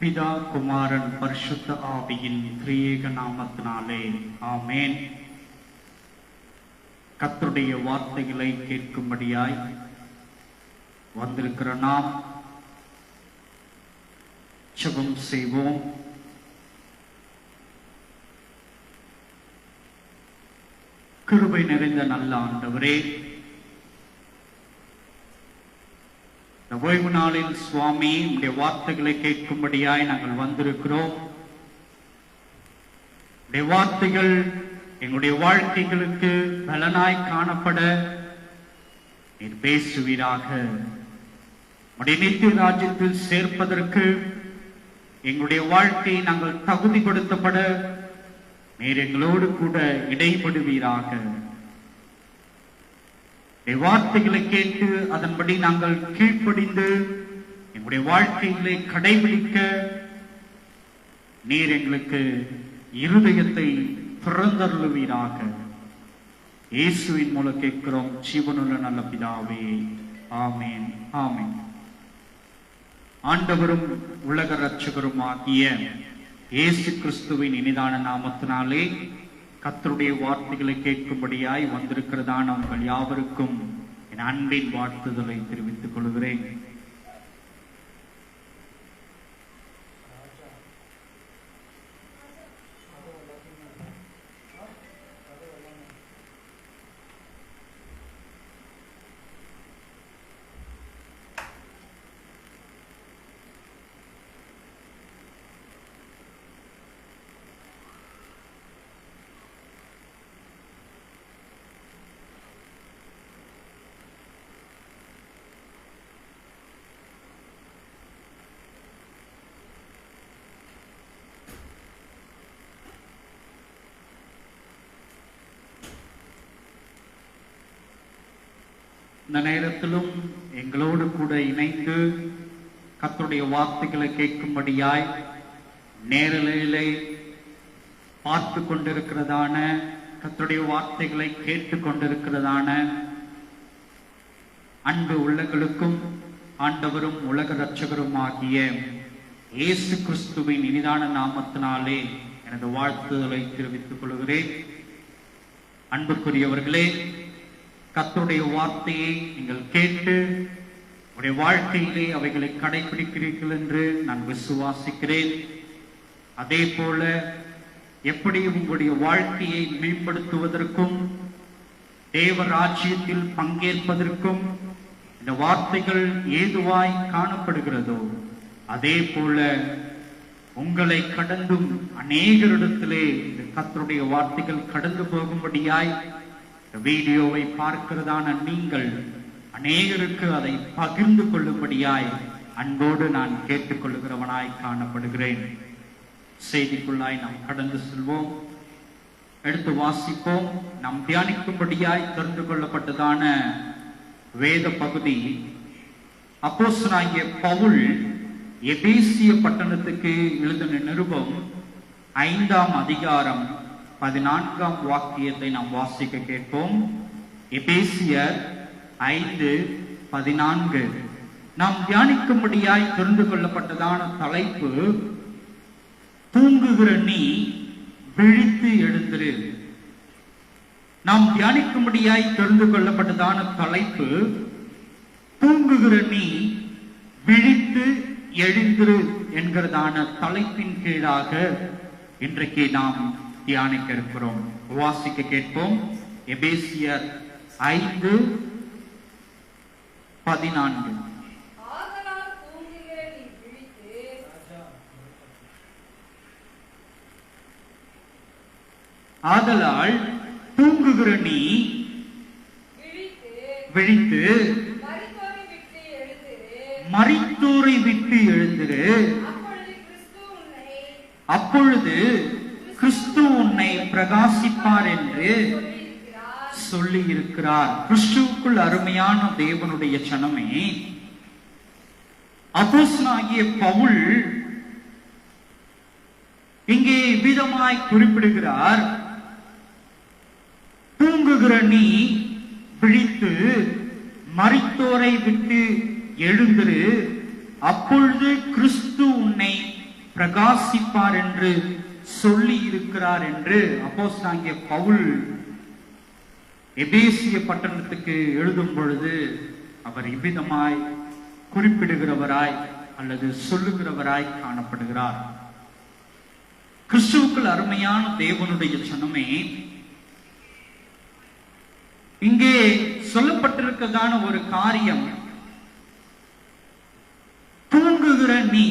பிதா குமாரன் பரிசுத்த ஆவியின் திரியேக நாமத்தினாலே ஆமேன். கர்த்தருடைய வார்த்தைகளை கேட்கும்படியாய் வந்திருக்கிற நாம் ஜெபம் செய்வோம். கிருபை நிறைந்த நல்ல ஆண்டவரே, இந்த ஓய்வு நாளில் சுவாமி உடைய வார்த்தைகளை கேட்கும்படியாய் நாங்கள் வந்திருக்கிறோம். உடைய வார்த்தைகள் எங்களுடைய வாழ்க்கைகளுக்கு பலனாய் காணப்பட நீர் பேசுவீராக. உடைய நித்திய ராஜ்யத்தில் சேர்ப்பதற்கு எங்களுடைய வாழ்க்கையை நாங்கள் தகுதிப்படுத்தப்பட நீர் எங்களோடு கூட இடைப்படுவீராக. வார்த்தைகளை கேட்டு அதன்படி நாங்கள் கீழ்ப்படிந்து எங்களுடைய வாழ்க்கைகளை கடைபிடிக்க நீர் எங்களுக்கு இருதயத்தை திறந்தருளுவீராக. இயேசுவின் மூலம் கேட்கிறோம் ஜீவனுள்ள நல்ல பிதாவே, ஆமேன் ஆமேன். ஆண்டவரும் உலக இரட்சகரும் ஆகிய இயேசு கிறிஸ்துவின் இனிதான நாமத்தினாலே கர்த்தருடைய வார்த்தைகளை கேட்கும்படியாய் வந்திருக்கிறதான உங்கள் யாவருக்கும் என் அன்பின் வாழ்த்துதலை தெரிவித்துக் கொள்கிறேன். இந்த நேரத்திலும் எங்களோடு கூட இணைந்து கர்த்தருடைய வார்த்தைகளை கேட்கும்படியாய் நேரலையிலே பார்த்து கொண்டிருக்கிறதான, கர்த்தருடைய வார்த்தைகளை கேட்டு கொண்டிருக்கிறதான அன்பு உள்ளங்களுக்கும் ஆண்டவரும் உலக இரட்சகரும் ஆகிய இயேசு கிறிஸ்துவின் இனிதான நாமத்தினாலே எனது வாழ்த்துதலை தெரிவித்துக் கொள்கிறேன். அன்புக்குரியவர்களே, கர்த்தருடைய வார்த்தையை நீங்கள் கேட்டு உடைய வாழ்க்கையிலே அவைகளை கடைபிடிக்கிறீர்கள் என்று நான் விசுவாசிக்கிறேன். அதே போல எப்படி உங்களுடைய வாழ்க்கையை மேம்படுத்துவதற்கும் தேவ ராஜ்யத்தில் பங்கேற்பதற்கும் இந்த வார்த்தைகள் ஏதுவாய் காணப்படுகிறதோ, அதே போல உங்களை கடந்தும் அநேகரிடத்திலே இந்த கர்த்தருடைய வார்த்தைகள் கடந்து போகும்படியாய் வீடியோவை பார்க்கிறதான நீங்கள் அநேகருக்கு அதை பகிர்ந்து கொள்ளும்படியாய் அன்போடு நான் கேட்டுக்கொள்ளுகிறவனாய் காணப்படுகிறேன். செய்திக்குள்ளாய் நாம் கடந்து செல்வோம். எடுத்து வாசிப்போம். நாம் தியானிக்கும்படியாய் தெரிந்து கொள்ளப்பட்டதான வேத பகுதி அப்போஸ்தலனாகிய பவுல் எபேசிய பட்டணத்துக்கு எழுதின நிருபம் 5ஆம் அதிகாரம் 14ஆம் வாக்கியத்தை நாம் வாசிக்க கேட்போம். எபேசியர் 5:14. நாம் தியானிக்கும்படியாய் தெரிந்து கொள்ளப்பட்டதான தலைப்பு தூங்குகிற நீ விழித்து எழுந்திரு. நாம் தியானிக்கும்படியாய் தெரிந்து கொள்ளப்பட்டதான தலைப்பு தூங்குகிற நீ விழித்து எழுந்திரு என்கிறதான தலைப்பின் கீழாக இன்றைக்கு நாம் தியானிக்க இருக்கிறோம். வாசிக்க கேட்போம். எபேசியர் 5:14. ஆதலால் தூங்குகிற நீ விழித்து மரித்தோரை விட்டு எழுந்திரு, அப்பொழுது கிறிஸ்து உன்னை பிரகாசிப்பார் என்று சொல்லி இருக்கிறார். கிறிஸ்துவுக்குள் அருமையான தேவனுடைய ஜனமே, அப்போஸ்தலனாகிய பவுல் இங்கே விதமாய் குறிப்பிடுகிறார். தூங்குகிற நீ விழித்து மரித்தோரை விட்டு எழுந்திரு, அப்பொழுது கிறிஸ்து உன்னை பிரகாசிப்பார் என்று சொல்லி இருக்கிறார் என்று அப்போஸ்தலனாகிய பவுல் எபேசிய பட்டணத்துக்கு எழுதும் பொழுது அவர் இவ்விதமாய் குறிப்பிடுகிறவராய் அல்லது சொல்லுகிறவராய் காணப்படுகிறார். கிறிஸ்துவுக்குள் அருமையான தேவனுடைய ஜனமே, இங்கே சொல்லப்பட்டிருக்கிறதான ஒரு காரியம், தூங்குகிற நீ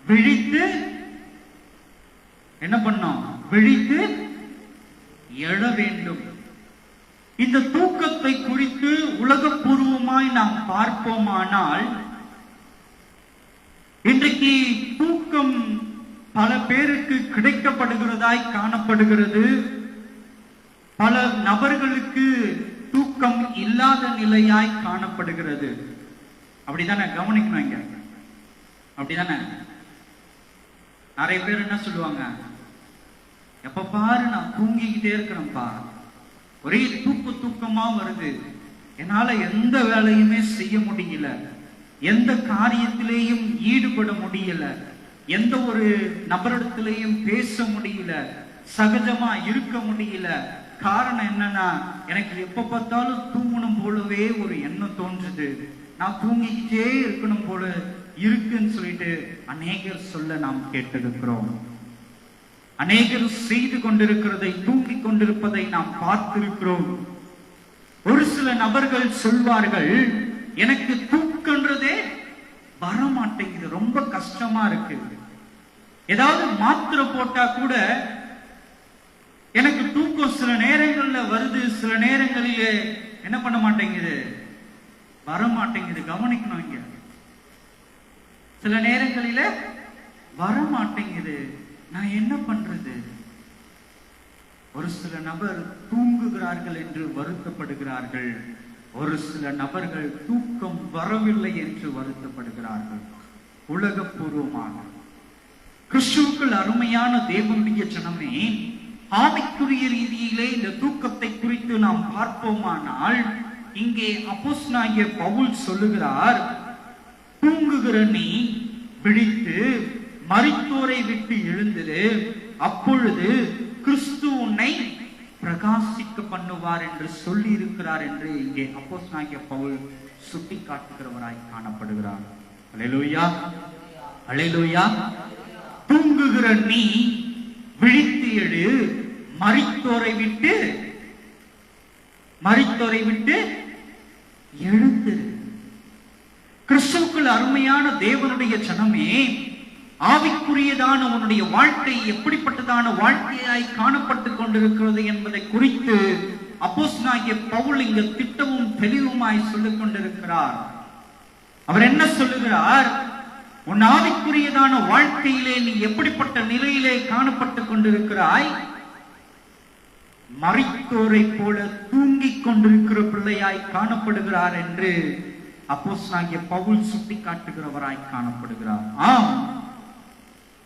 விழித்து என்ன பண்ணோம்? விழித்து எழ வேண்டும். இந்த தூக்கத்தை குறித்து உலகப்பூர்வமாய் நாம் பார்ப்போமானால், இன்றைக்கு தூக்கம் பல பேருக்கு கிடைக்கப்படுகிறதாய் காணப்படுகிறது. பல நபர்களுக்கு தூக்கம் இல்லாத நிலையாய் காணப்படுகிறது. அப்படிதானே? கவனிக்கணும். இங்க அப்படிதானே? நிறைய பேர் என்ன சொல்லுவாங்க? எப்ப பாரு நான் தூங்கிக்கிட்டே இருக்கிறேன்ப்பா, ஒரே தூக்கமா வருது, என்னால எந்த வேலையுமே செய்ய முடியல, எந்த காரியத்திலேயும் ஈடுபட முடியல, எந்த ஒரு நபரிடத்திலேயும் பேச முடியல, சகஜமா இருக்க முடியல. காரணம் என்னன்னா, எனக்கு எப்ப பார்த்தாலும் தூங்கணும் போலவே ஒரு எண்ணம் தோன்றுது, நான் தூங்கிக்கிட்டே இருக்கணும் போல இருக்குன்னு சொல்லிட்டு அநேகர் சொல்ல நாம் கேட்டிருக்கிறோம். அநேகர் செய்து கொண்டிருக்கிறதை, தூங்கிக் கொண்டிருப்பதை நாம் பார்த்திருக்கிறோம். ஒரு சில நபர்கள் சொல்வார்கள், எனக்கு தூக்கன்றதே வரமாட்டேங்குது, ரொம்ப கஷ்டமா இருக்கு, ஏதாவது மாத்திரை போட்டா கூட எனக்கு தூக்கம் சில நேரங்கள்ல வருது, சில நேரங்களிலே என்ன பண்ண மாட்டேங்குது, வரமாட்டேங்குது. கவனிக்கணும். இங்க சில நேரங்களில வரமாட்டேங்குது, நான் என்ன பண்றது? ஒரு சில நபர் தூங்குகிறார்கள் என்று வருத்தப்படுகிறார்கள், ஒரு சில நபர்கள் தூக்கம் வரவில்லை என்று வருத்தப்படுகிறார்கள். உலகப்பூர்வமாக கிறிஸ்துவுக்குள் அருமையான தேவனுடைய ஜனமே, ஆவிக்குரிய ரீதியிலே இந்த தூக்கத்தை குறித்து நாம் பார்ப்போமானால், இங்கே அப்போஸ்தலனாகிய பவுல் சொல்லுகிறார், தூங்குகிற நீ விழித்து மரித்தோரை விட்டு எழுந்திரு, அப்பொழுது கிறிஸ்து உன்னை பிரகாசிக்க பண்ணுவார் என்று சொல்லி இருக்கிறார் என்று இங்கே அப்போஸ்தலனாகிய பவுல் சுட்டி காட்டுகிறவராய் காணப்படுகிறார். அல்லேலூயா, அல்லேலூயா. தூங்குகிற நீ விழித்து எழு, மரித்தோரை விட்டு எழுந்திரு. கிறிஸ்துவுக்குள் அருமையான தேவனுடைய ஜனமே, ஆவிக்குரியதான உன்னுடைய வாழ்க்கை எப்படிப்பட்டதான வாழ்க்கையாய் காணப்பட்டுக் கொண்டிருக்கிறது என்பதை குறித்து அப்போஸ்தலனாகிய பவுல் இங்கு திட்டமும் தெளிவுமாய் சொல்லிக் கொண்டிருக்கிறார். அவர் என்ன சொல்லுகிறார்? உன் ஆவிக்குரியதான வாழ்க்கையிலே நீ எப்படிப்பட்ட நிலையிலே காணப்பட்டுக் கொண்டிருக்கிறாய்? மரித்தோரை போல தூங்கிக் கொண்டிருக்கிற பிள்ளையாய் காணப்படுகிறார் என்று அப்போஸ்தலனாகிய பவுல் சுட்டி காட்டுகிறவராய் காணப்படுகிறார். ஆம்,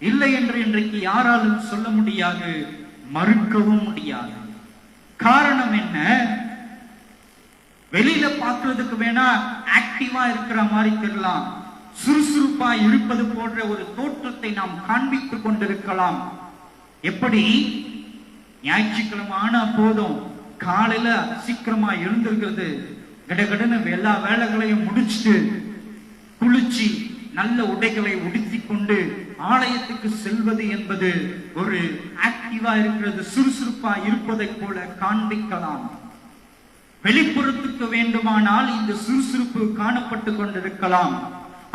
இல்லை என்று இன்றைக்கு யாராலும் சொல்ல முடியாது, மறுக்கவும் முடியாது. காரணம் என்ன? வெளியில பார்க்கிறதுக்கு வேணா ஆக்டிவா இருக்கிற மாதிரி தெரியலாம், சுறுசுறுப்பா இருப்பது போன்ற ஒரு தோற்றத்தை நாம் காண்பித்துக் கொண்டிருக்கலாம். எப்படி? ஞாயிற்றுக்கிழமை ஆனா போதும், காலையில சீக்கிரமா எழுந்திருக்கிறது, கடகடன்னு எல்லா வேலைகளையும் முடிச்சுட்டு குளிச்சு நல்ல உடைகளை உடுத்திக் கொண்டு ஆலயத்துக்கு செல்வது என்பது ஒரு ஆக்டிவா இருக்கிறது, சுறுசுறுப்பா இருப்பதை போல காண்பிக்கலாம். வெளிப்புறத்துக்கு வேண்டுமானால் இந்த சுறுசுறுப்பு காணப்பட்டு கொண்டிருக்கலாம்.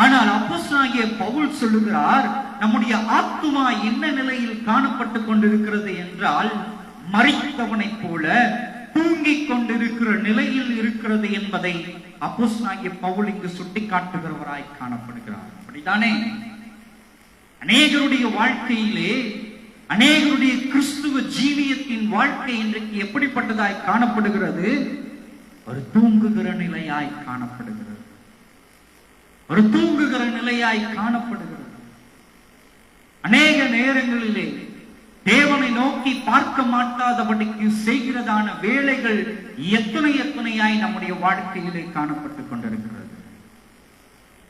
ஆனால் அப்போஸ்தலனாகிய பவுல் சொல்லுகிறார், நம்முடைய ஆத்துமா என்ன நிலையில் காணப்பட்டு கொண்டிருக்கிறது என்றால், மரித்தவனை போல தூங்கிக் கொண்டிருக்கிற நிலையில் இருக்கிறது என்பதை அப்போஸ்தலனாகிய பவுல் இங்கு சுட்டி காட்டுகிறவராய் காணப்படுகிறார். அப்படித்தானே? அநேகருடைய வாழ்க்கையிலே, அநேகருடைய கிறிஸ்துவ ஜீவியத்தின் வாழ்க்கை இன்றைக்கு எப்படிப்பட்டதாய் காணப்படுகிறது? ஒரு தூங்குகிற நிலையாய் காணப்படுகிறது, ஒரு தூங்குகிற நிலையாய் காணப்படுகிறது. அநேக நேரங்களிலே தேவனை நோக்கி பார்க்க மாட்டாதபடிக்கு செய்கிறதான வேலைகள் எத்தனையாய் நம்முடைய வாழ்க்கையிலே காணப்பட்டுக் கொண்டிருக்கிறது.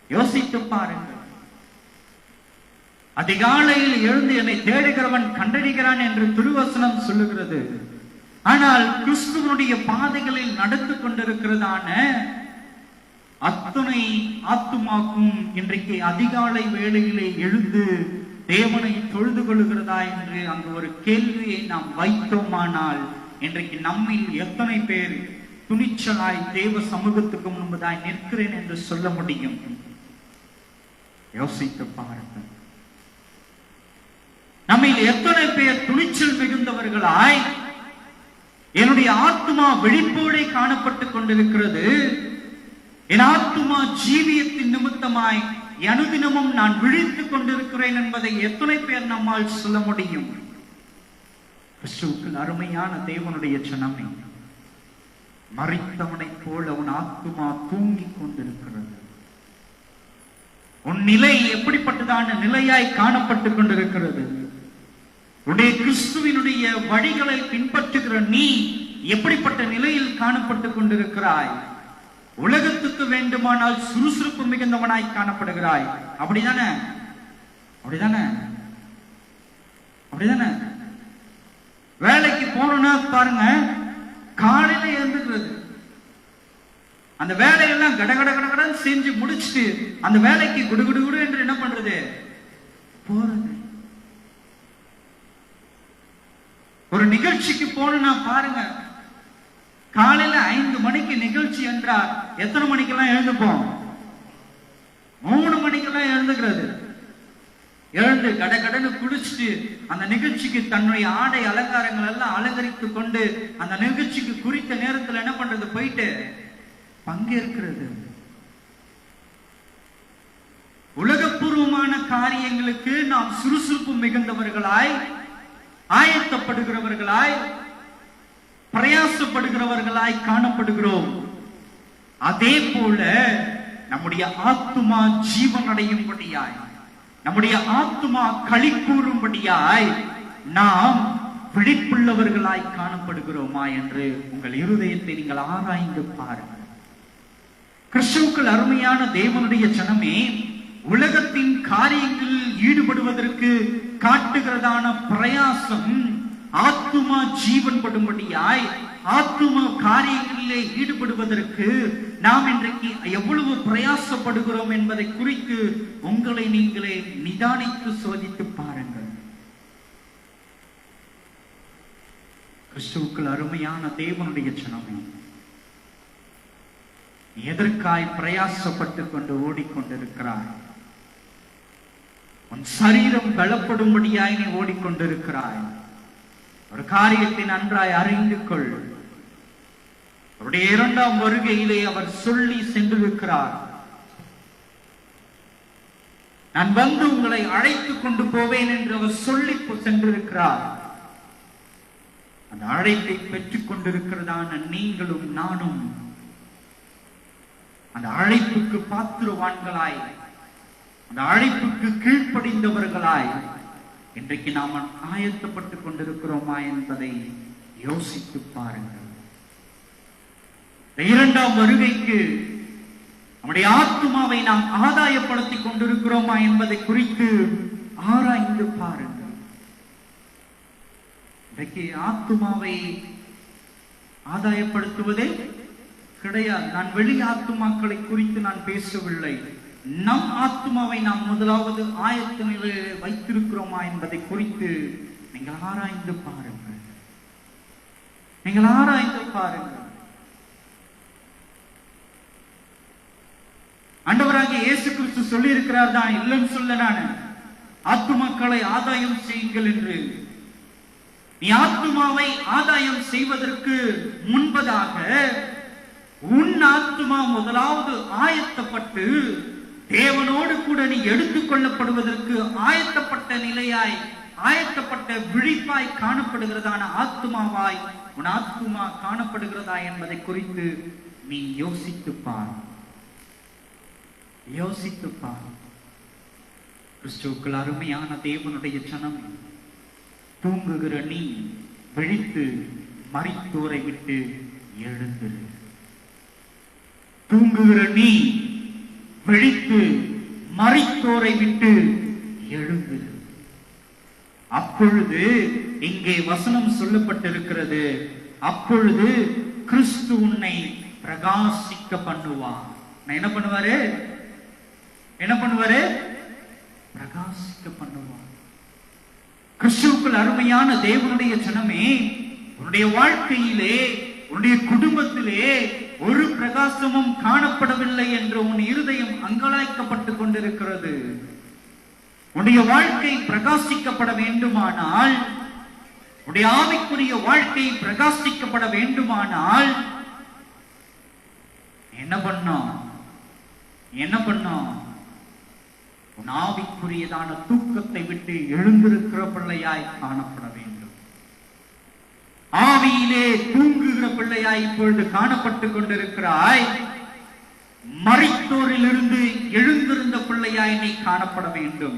யோசித்து பாருங்கள். அதிகாலையில் எழுந்து என்னை தேடுகிறவன் கண்டறிகிறான் என்று திருவசனம் சொல்லுகிறது. ஆனால் கிறிஸ்துவனுடைய பாதைகளில் நடந்து கொண்டிருக்கிறதான அத்தனை ஆத்துமாக்கும் இன்றைக்கு அதிகாலை வேளையிலே எழுந்து தேவனை தொழுது கொள்கிறதா என்று அங்கு ஒரு கேள்வியை நாம் வைத்தோமானால் இன்றைக்கு நம்மில் எத்தனை பேர் துணிச்சலாய் தேவ சமூகத்துக்கு முன்பதாய் நிற்கிறேன் என்று சொல்ல முடியும்? யோசித்து பாருங்கள். நம்மில் எத்தனை பேர் துணிச்சல் மிகுந்தவர்களாய் என்னுடைய ஆத்மா விழிப்போடே காணப்பட்டுக் கொண்டிருக்கிறது, என் ஆத்துமா ஜீவியத்தின் நிமித்தமாய் அனுதினமும் நான் விழித்துக் கொண்டிருக்கிறேன் என்பதை எத்தனை பேர் நம்மால் சொல்ல முடியும்? கிறிஸ்துவுக்குள் அருமையான தேவனுடைய ஜனமே, மரித்தவனை போல உன் ஆத்துமா தூங்கிக் கொண்டிருக்கிறது. உன் நிலை எப்படிப்பட்டதான நிலையாய் காணப்பட்டுக் கொண்டிருக்கிறது? உடைய கிறிஸ்துவினுடைய வழிகளை பின்பற்றுகிற நீ எப்படிப்பட்ட நிலையில் காணப்பட்டுக் கொண்டிருக்கிறாய்? உலகத்துக்கு வேண்டுமானால் சுறுசுறுப்பு மிகுந்தவனாய் காணப்படுகிறாய். அப்படிதானே? அப்படிதானே? அப்படிதானே? வேலைக்கு போனோம்னா பாருங்க, காலையில எழுந்துக்கிறது, அந்த வேலையெல்லாம் கடகட கடகடன் செஞ்சு முடிச்சுட்டு அந்த வேலைக்கு குடுகுடு என்று என்ன பண்றது? போறது. ஒரு நிகழ்ச்சிக்கு போனா பாருங்க, காலையில 5 மணிக்கு நிகழ்ச்சி என்றால் எத்தனை மணிக்கெல்லாம் எழுந்துப்போம்? 3 மணிக்கெல்லாம் எழுந்துக்கிறது. எழுந்து கடகடன்னு குளிச்சுட்டு அந்த நிகழ்ச்சிக்கு தன்னுடைய ஆடை அலங்காரங்கள் எல்லாம் அலங்கரித்து கொண்டு அந்த நிகழ்ச்சிக்கு குறித்த நேரத்தில் என்ன பண்றது? போயிட்டு பங்கேற்கிறது. உலகப்பூர்வமான காரியங்களுக்கு நாம் சுறுசுறுப்பு மிகுந்தவர்களாய், ஆயத்தப்படுகிறவர்களாய், பிரயாசப்படுகிறவர்களாய் காணப்படுகிறோம். அதே போல நம்முடைய ஆத்துமா ஜீவன் அடையும்படியாய், நம்முடைய ஆத்துமா களி கூறும்படியாய் நாம் விழிப்புள்ளவர்களாய் காணப்படுகிறோமா என்று உங்கள் இருதயத்தை நீங்கள் ஆராய்ந்து பாருங்கள். கிறிஸ்துவுக்குள் அருமையான தேவனுடைய ஜனமே, உலகத்தின் காரியங்களில் ஈடுபடுவதற்கு காட்டுகிறதான பிரயாசம் ஆத்துமா ஜீவன் படும்படியாய், ஆத்துமா காரியங்களிலே ஈடுபடுவதற்கு நாம் இன்றைக்கு எவ்வளவு பிரயாசப்படுகிறோம் என்பதை குறித்து உங்களை நீங்களே நிதானித்து சோதித்து பாருங்கள். கிறிஸ்துவுக்குள் அருமையான தேவனுடைய ஜனமே, எதற்காய் பிரயாசப்பட்டுக் கொண்டு ஓடிக்கொண்டிருக்கிறாய்? உன் சரீரம் பலப்படும்படியாய் நீ ஓடிக்கொண்டிருக்கிறாய். ஒரு காரியத்தை நன்றாய் அறிந்து கொள். அவருடைய 2ஆம் வருகையிலே அவர் சொல்லி சென்றிருக்கிறார், நான் வந்து உங்களை அழைத்துக் கொண்டு போவேன் என்று அவர் சொல்லி சென்றிருக்கிறார். அந்த அழைப்பை பெற்றுக் கொண்டிருக்கிறதான நீங்களும் நானும் அந்த அழைப்புக்கு பாத்திரவான்களாய், அந்த அழைப்புக்கு கீழ்ப்படிந்தவர்களாய் இன்றைக்கு நாம் ஆயத்தப்பட்டுக் கொண்டிருக்கிறோமா என்பதை யோசித்து பாருங்கள். 2ஆம் வருகைக்கு நம்முடைய ஆத்துமாவை நாம் ஆதாயப்படுத்திக் கொண்டிருக்கிறோமா என்பதை குறித்து ஆராய்ந்து பாருங்கள். இன்றைக்கு ஆத்துமாவை ஆதாயப்படுத்துவதே கிடையாது. நான் வெளி ஆத்துமாக்களை குறித்து நான் பேசவில்லை. நம் ஆத்துமாவை நாம் முதலாவது ஆயத்த நிலையில் வைத்திருக்கிறோமா என்பதை குறித்து நீங்கள் ஆராய்ந்து பாருங்கள். நீங்கள் ஆராய்ந்து பாருங்கள். ஆண்டவராகிய இயேசு கிறிஸ்து சொல்லி இருக்கிறார் தான், இல்லைன்னு சொல்ல நான், ஆத்துமாக்களை ஆதாயம் செய்யுங்கள் என்று. நீ ஆத்துமாவை ஆதாயம் செய்வதற்கு முன்பதாக உன் ஆத்துமா முதலாவது ஆயத்தப்பட்டு தேவனோடு கூட நீ எடுத்துக் கொள்ளப்படுவதற்கு ஆயத்தப்பட்ட நிலையாய், ஆயத்தப்பட்ட விழிப்பாய் காணப்படுகிறதான ஆத்துமாவாய் உன் ஆத்துமா காணப்படுகிறதா என்பதை குறித்து நீ யோசித்துப்பார். யோசித்துப்பார். கிறிஸ்துவுக்குள் அருமையான தேவனுடைய ஜனம், தூங்குகிற நீ விழித்து மரித்தோரை விட்டு எழுந்திரு. தூங்குகிற நீ விழித்து மரித்தோரை விட்டு எழுந்திரு. அப்பொழுது இங்கே வசனம் சொல்லப்பட்டிருக்கிறது, அப்பொழுது கிறிஸ்து உன்னை பிரகாசிக்க பண்ணுவார். என்ன பண்ணுவாரு? என்ன பண்ணுவாரு? பிரகாசிக்க பண்ணுவார். கிறிஸ்துவுக்குள் அருமையான தேவனுடைய ஜனமே, உன்னுடைய வாழ்க்கையிலே, உன்னுடைய குடும்பத்திலே ஒரு பிரகாசமும் காணப்படவில்லை என்று உன் இருதயம் அங்கலாய்க்கப்பட்டு கொண்டிருக்கிறது. உன்னுடைய வாழ்க்கை பிரகாசிக்கப்பட வேண்டுமானால், உன்னுடைய ஆவிக்குரிய வாழ்க்கை பிரகாசிக்கப்பட வேண்டுமானால் என்ன பண்ணோம்? என்ன பண்ணோம்? உன் ஆவிக்குரியதான தூக்கத்தை விட்டு எழுந்திருக்கிற பிள்ளையாய் காணப்பட வேண்டும். ஆவியிலே தூங்குகிற பிள்ளையாய் இப்பொழுது காணப்பட்டு கொண்டிருக்கிறாய். மரித்தோரிலிருந்து எழுந்திருந்த பிள்ளையாய் நீ காணப்பட வேண்டும்.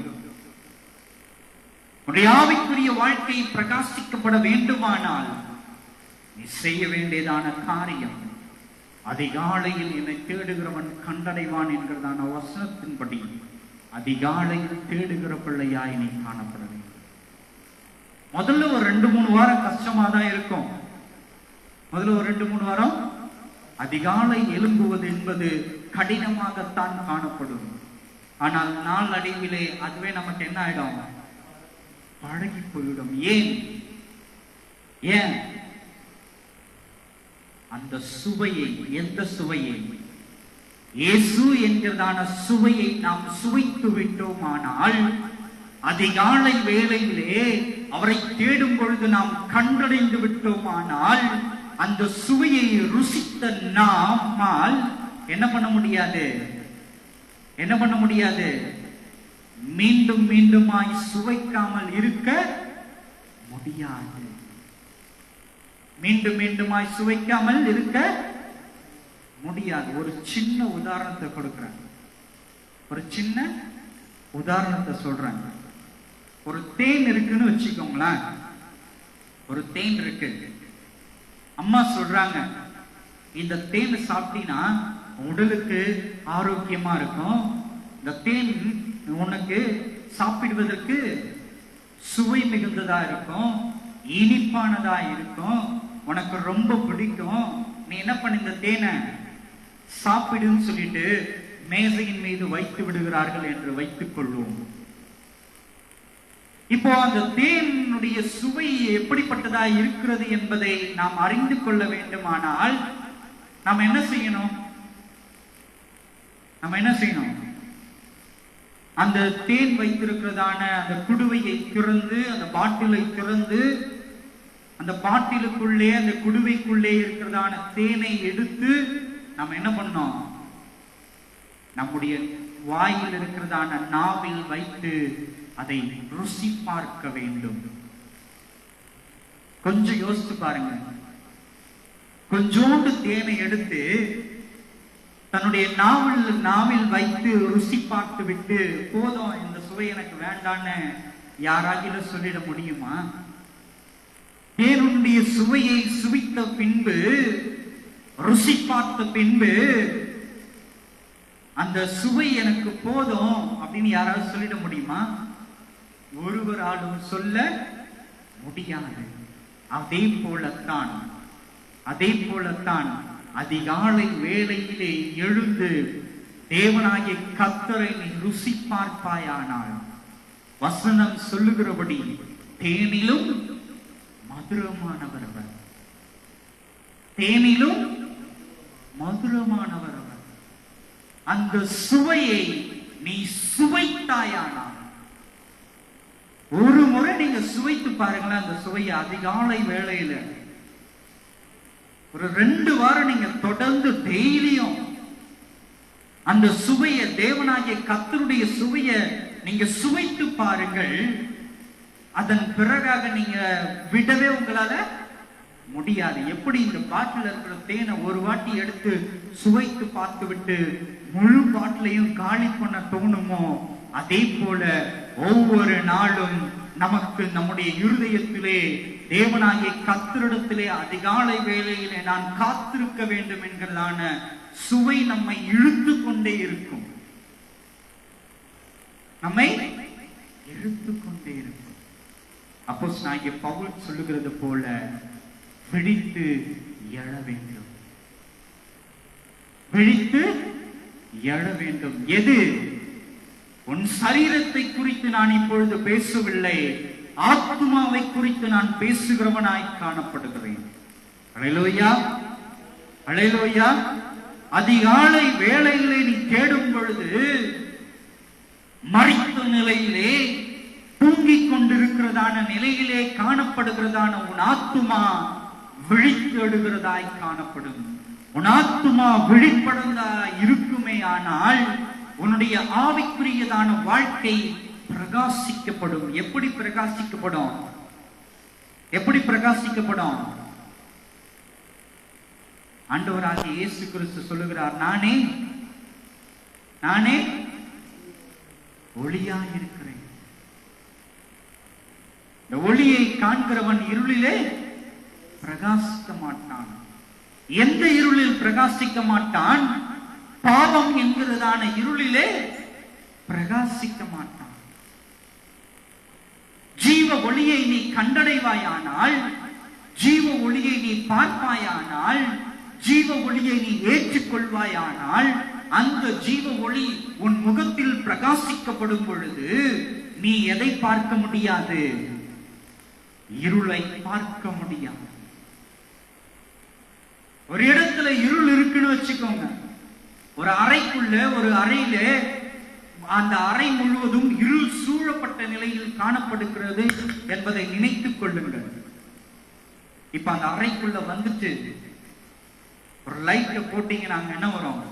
உன்னுடைய ஆவிக்குரிய வாழ்க்கை பிரகாசிக்கப்பட வேண்டுமானால் நீ செய்ய வேண்டியதான காரியம், அதிகாலையில் என்னை தேடுகிறவன் கண்டடைவான் என்கிறதான வசனத்தின்படி அதிகாலையில் தேடுகிற பிள்ளையாய் நீ காணப்பட வேண்டும். முதல்ல ஒரு 2-3 வாரம் கஷ்டமா தான் இருக்கும். முதல்ல ஒரு 2-3 வாரம் அதிகாலை எழும்புவது என்பது கடினமாகத்தான் காணப்படும். ஆனால் நாள் அடைவிலே அதுவே நமக்கு என்ன ஆயிடும்? பழகி போயிடும். ஏன்? ஏன்? அந்த சுவையை, எந்த சுவையை? இயேசு என்கிறதான சுவையை நாம் சுவைத்து விட்டோமானால், அதிகாலை வேளையிலே அவரை தேடும் பொழுது நாம் கண்டடைந்து விட்டோமானால், அந்த சுவையை ருசித்த நம்மால் என்ன பண்ண முடியாது? என்ன பண்ண முடியாது? மீண்டும் மீண்டுமாய் சுவைக்காமல் இருக்க முடியாது. மீண்டும் மீண்டுமாய் சுவைக்காமல் இருக்க முடியாது. ஒரு சின்ன உதாரணத்தை கொடுக்கிறேன். ஒரு சின்ன உதாரணத்தை சொல்றேன். ஒரு தேன் இருக்குன்னு வச்சுக்கோங்களேன். ஒரு தேன் இருக்கு. அம்மா சொல்றாங்க, இந்த தேன் சாப்பிட்டீங்கன்னா உடலுக்கு ஆரோக்கியமா இருக்கும். இந்த தேன் உனக்கு சாப்பிடுவதற்கு சுவை மிகுந்ததா இருக்கும், இனிப்பானதா இருக்கும், உனக்கு ரொம்ப பிடிக்கும். நீ என்ன பண்ண, இந்த தேனை சாப்பிடுன்னு சொல்லிட்டு மேசையின் மீது வைத்து விடுகிறார்கள் என்று வைத்துக் கொள்வோம். இப்போ அந்த தேனுடைய சுவை எப்படிப்பட்டதா இருக்கிறது என்பதை நாம் அறிந்து கொள்ள வேண்டுமானால் நாம் என்ன செய்யணும்? நம்ம என்ன செய்யணும்? அந்த தேன் வைத்திருக்கிறதான அந்த குடுவையை திறந்து, அந்த பாட்டிலை திறந்து, அந்த பாட்டிலுக்குள்ளே, அந்த குடுவைக்குள்ளே இருக்கிறதான தேனை எடுத்து நாம் என்ன பண்ணோம்? நம்முடைய வாயில் இருக்கிறதான நாவில் வைத்து அதை ருசி பார்க்க வேண்டும். கொஞ்சம் யோசித்து பாருங்க. கொஞ்சோண்டு தேனை எடுத்து தன்னுடைய நாவில் வைத்து ருசி பார்த்து விட்டு, போதும் இந்த சுவை எனக்கு வேண்டான்னு யாராகிலும் சொல்லிட முடியுமா? தேனுடைய சுவையை சுவைத்த பின்பு, ருசி பார்த்த பின்பு, அந்த சுவை எனக்கு போதும் அப்படின்னு யாராவது சொல்லிட முடியுமா? ஒருவராலும் சொல்ல முடியாது. அதே போலத்தான் அதிகாலை வேளையிலே எழுந்து தேவனாகிய கர்த்தரை நீ ருசி பார்ப்பாயானால், வசனம் சொல்லுகிறபடி தேனிலும் மதுரமானவர் அவர். தேனிலும் மதுரமானவர் அவர். அந்த சுவையை நீ சுவைத்தாயானால், ஒரு முறை நீங்க சுவைத்து பாருங்களேன். அந்த சுவையை அதிகாலை வேளையில ஒரு 2 வாரம் நீங்க தொடர்ந்து டெய்லியும் அந்த சுவையை, தேவனாகிய கர்த்தருடைய சுவையை நீங்க சுவைத்து பாருங்கள். அதன் பிறகாக நீங்க விடவே உங்களால முடியாது. எப்படி இந்த பாட்டில் இருக்கிற தேனை ஒரு வாட்டி எடுத்து சுவைத்து பார்த்து விட்டு முழு பாட்டிலையும் காலி பண்ண தோணுமோ, அதே போல ஒவ்வொரு நாளும் நமக்கு நம்முடைய இருதயத்திலே தேவனாகிய கர்த்தரிடத்திலே அதிகாலை வேளையிலே நான் காத்திருக்க வேண்டும் என்கிறதான சுவை நம்மை இழுத்து கொண்டே இருக்கும். நம்மை எடுத்துக்கொண்டே இருக்கும். அப்போஸ்தலனாகிய பவுல் சொல்லுகிறது போல விழித்து எழ வேண்டும், விழித்து எழ வேண்டும். எது? உன் சரீரத்தை குறித்து நான் இப்பொழுது பேசவில்லை, ஆத்துமாவை குறித்து நான் பேசுகிறவனாய் காணப்படுகிறேன். அல்லேலூயா, அல்லேலூயா. அதிகாலை வேளையிலே நீ தேடும் பொழுது மரித்த நிலையிலே, தூங்கிக் கொண்டிருக்கிறதான நிலையிலே காணப்படுகிறதான உன் ஆத்துமா விழித்தெழுகிறதாய் காணப்படும். உன் ஆத்துமா விழிப்படந்தா இருக்குமே ஆனால் உன்னுடைய ஆவிக்குரியதான வாழ்க்கை பிரகாசிக்கப்படும். எப்படி பிரகாசிக்கப்படும்? எப்படி பிரகாசிக்கப்படும்? ஆண்டவராகிய இயேசு கிறிஸ்து சொல்லுகிறார், நானே நானே ஒளியாயிருக்கிறேன். இந்த ஒளியை காண்கிறவன் இருளிலே பிரகாசிக்க மாட்டான். எந்த இருளில் பிரகாசிக்க மாட்டான்? பாவம் என்கிறதான இருளிலே பிரகாசிக்க மாட்டான். ஜீவ ஒளியை நீ கண்டடைவாயானால், ஜீவ ஒளியை நீ பார்ப்பாயானால், ஜீவ ஒளியை நீ ஏற்றுக்கொள்வாயானால், அந்த ஜீவ ஒளி உன் முகத்தில் பிரகாசிக்கப்படும் பொழுது நீ எதை பார்க்க முடியாது? இருளை பார்க்க முடியாது. ஒரு இடத்துல இருள் இருக்குன்னு வச்சுக்கோங்க, ஒரு அறைக்குள்ள, ஒரு அறையில அந்த அறை முழுவதும் இருள் சூழப்பட்ட நிலையில் காணப்படுகிறது என்பதை நினைத்துக் கொள்ளுங்கள். இப்ப அந்த அறைக்குள்ள வந்துட்டு ஒரு லைட்டை போட்டீங்கன்னா அங்க என்ன வரும்?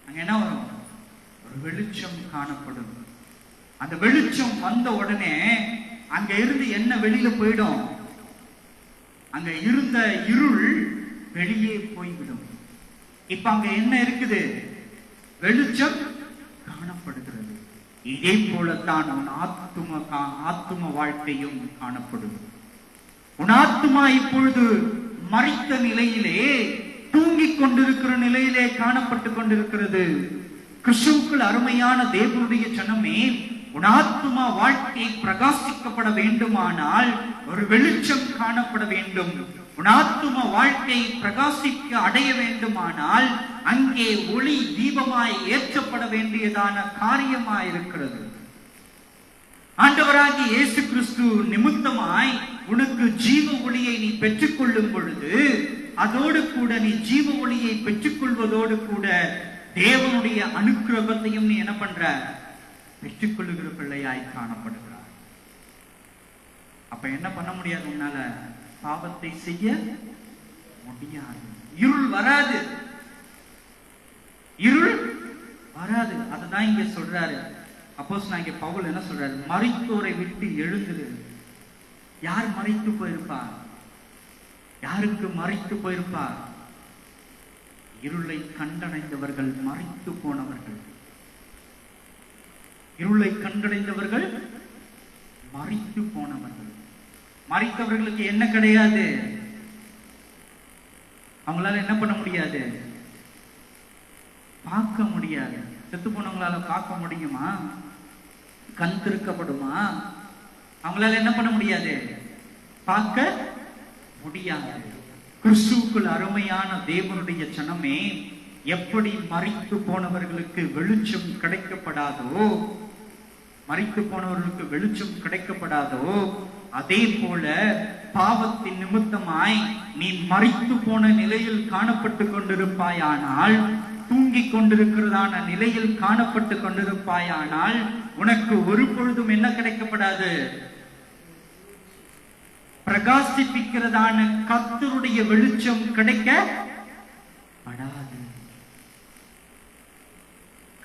அங்க என்ன வரும்? ஒரு வெளிச்சம் காணப்படும். அந்த வெளிச்சம் வந்த உடனே அங்க இருந்து என்ன வெளியில போயிடும்? அங்க இருந்த இருள் வெளியே போய்விடும். இப்ப அங்க என்ன இருக்குது? வெளிச்சம் காணப்படுகிறது. இதே போலத்தான் உன் ஆத்தும வாழ்க்கையும் காணப்படும். உன் ஆத்துமா இப்பொழுது மரித்த நிலையிலே, தூங்கிக் கொண்டிருக்கிற நிலையிலே காணப்பட்டு கொண்டிருக்கிறது. கிறிஸ்துவுக்குள் அருமையான தேவனுடைய ஜனமே, உன் ஆத்துமா வாழ்க்கை பிரகாசிக்கப்பட வேண்டுமானால் ஒரு வெளிச்சம் காணப்பட வேண்டும். உன் ஆத்தும வாழ்க்கை பிரகாசிக்க அடைய வேண்டுமானால் அங்கே ஒளி தீபமாய் ஏற்றப்பட வேண்டியதான காரியமாயிருக்கிறது. ஆண்டவராகிய இயேசு கிறிஸ்து நிமித்தமாய் உனக்கு ஜீவ ஒளியை நீ பெற்றுக்கொள்ளும் பொழுது, அதோடு கூட நீ ஜீவ ஒளியை பெற்றுக்கொள்வதோடு கூட தேவனுடைய அனுக்கிரகத்தையும் நீ என்ன பண்ற? பெற்றுக்கொள்ளுகிற பிள்ளையாய் காணப்படுகிறார். அப்ப என்ன பண்ண முடியாது? உன்னால பாவத்தை செய்ய முடியாது. இருள் வராது, இருள் வராது. அதுதான் இங்க சொல்றாரு அப்போஸ்தலனாகிய பவுல். என்ன சொல்றாரு? மரித்தோரை விட்டு எழுந்துரு. யார் மரித்து போயிருப்பார்? யாருக்கு மரித்து போயிருப்பார்? இருளை கண்டடைந்தவர்கள், மரித்து போனவர்கள். இருளை கண்டடைந்தவர்கள், மரித்து போனவர்கள். மரித்தவர்களுக்கு என்ன கிடையாது? அவங்களால என்ன பண்ண முடியாது? பார்க்க முடியாது. செத்து போனவங்களால பார்க்க முடியுமா? கண் திறக்கப்படுமா? அவங்களால என்ன பண்ண முடியாது? பார்க்க முடியாது. கிறிஸ்துவுக்குள் அருமையான தேவனுடைய ஜனமே, எப்படி மரித்து போனவர்களுக்கு வெளிச்சம் கிடைக்கப்படாதோ, மரித்து போனவர்களுக்கு வெளிச்சம் கிடைக்கப்படாதோ, அதே போல பாவத்தின் நிமித்தமாய் நீ மரித்து போன நிலையில் காணப்பட்டு கொண்டிருப்பாயானால், தூங்கிக் கொண்டிருக்கிறதான நிலையில் காணப்பட்டு கொண்டிருப்பாயானால் உனக்கு ஒரு பொழுதும் என்ன கிடைக்கப்படாது? பிரகாசிப்பிக்கிறதான கர்த்தருடைய வெளிச்சம் கிடைக்கப்படாது.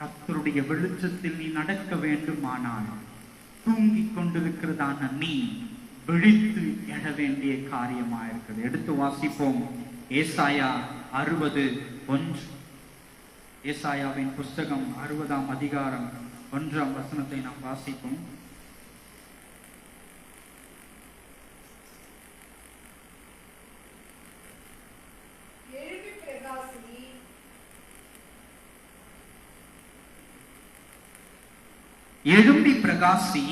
கர்த்தருடைய வெளிச்சத்தில் நீ நடக்க வேண்டுமானால் தூங்கிக் கொண்டிருக்கிறதான நீ விழித்து எழ வேண்டிய காரியமா இருக்கிறது. எடுத்து வாசிப்போம். ஏசாயா 60:1. ஏசாயாவின் புஸ்தகம் 60ஆம் அதிகாரம் 1ஆம் வசனத்தை நாம் வாசிப்போம். எழும்பி பிரகாசி,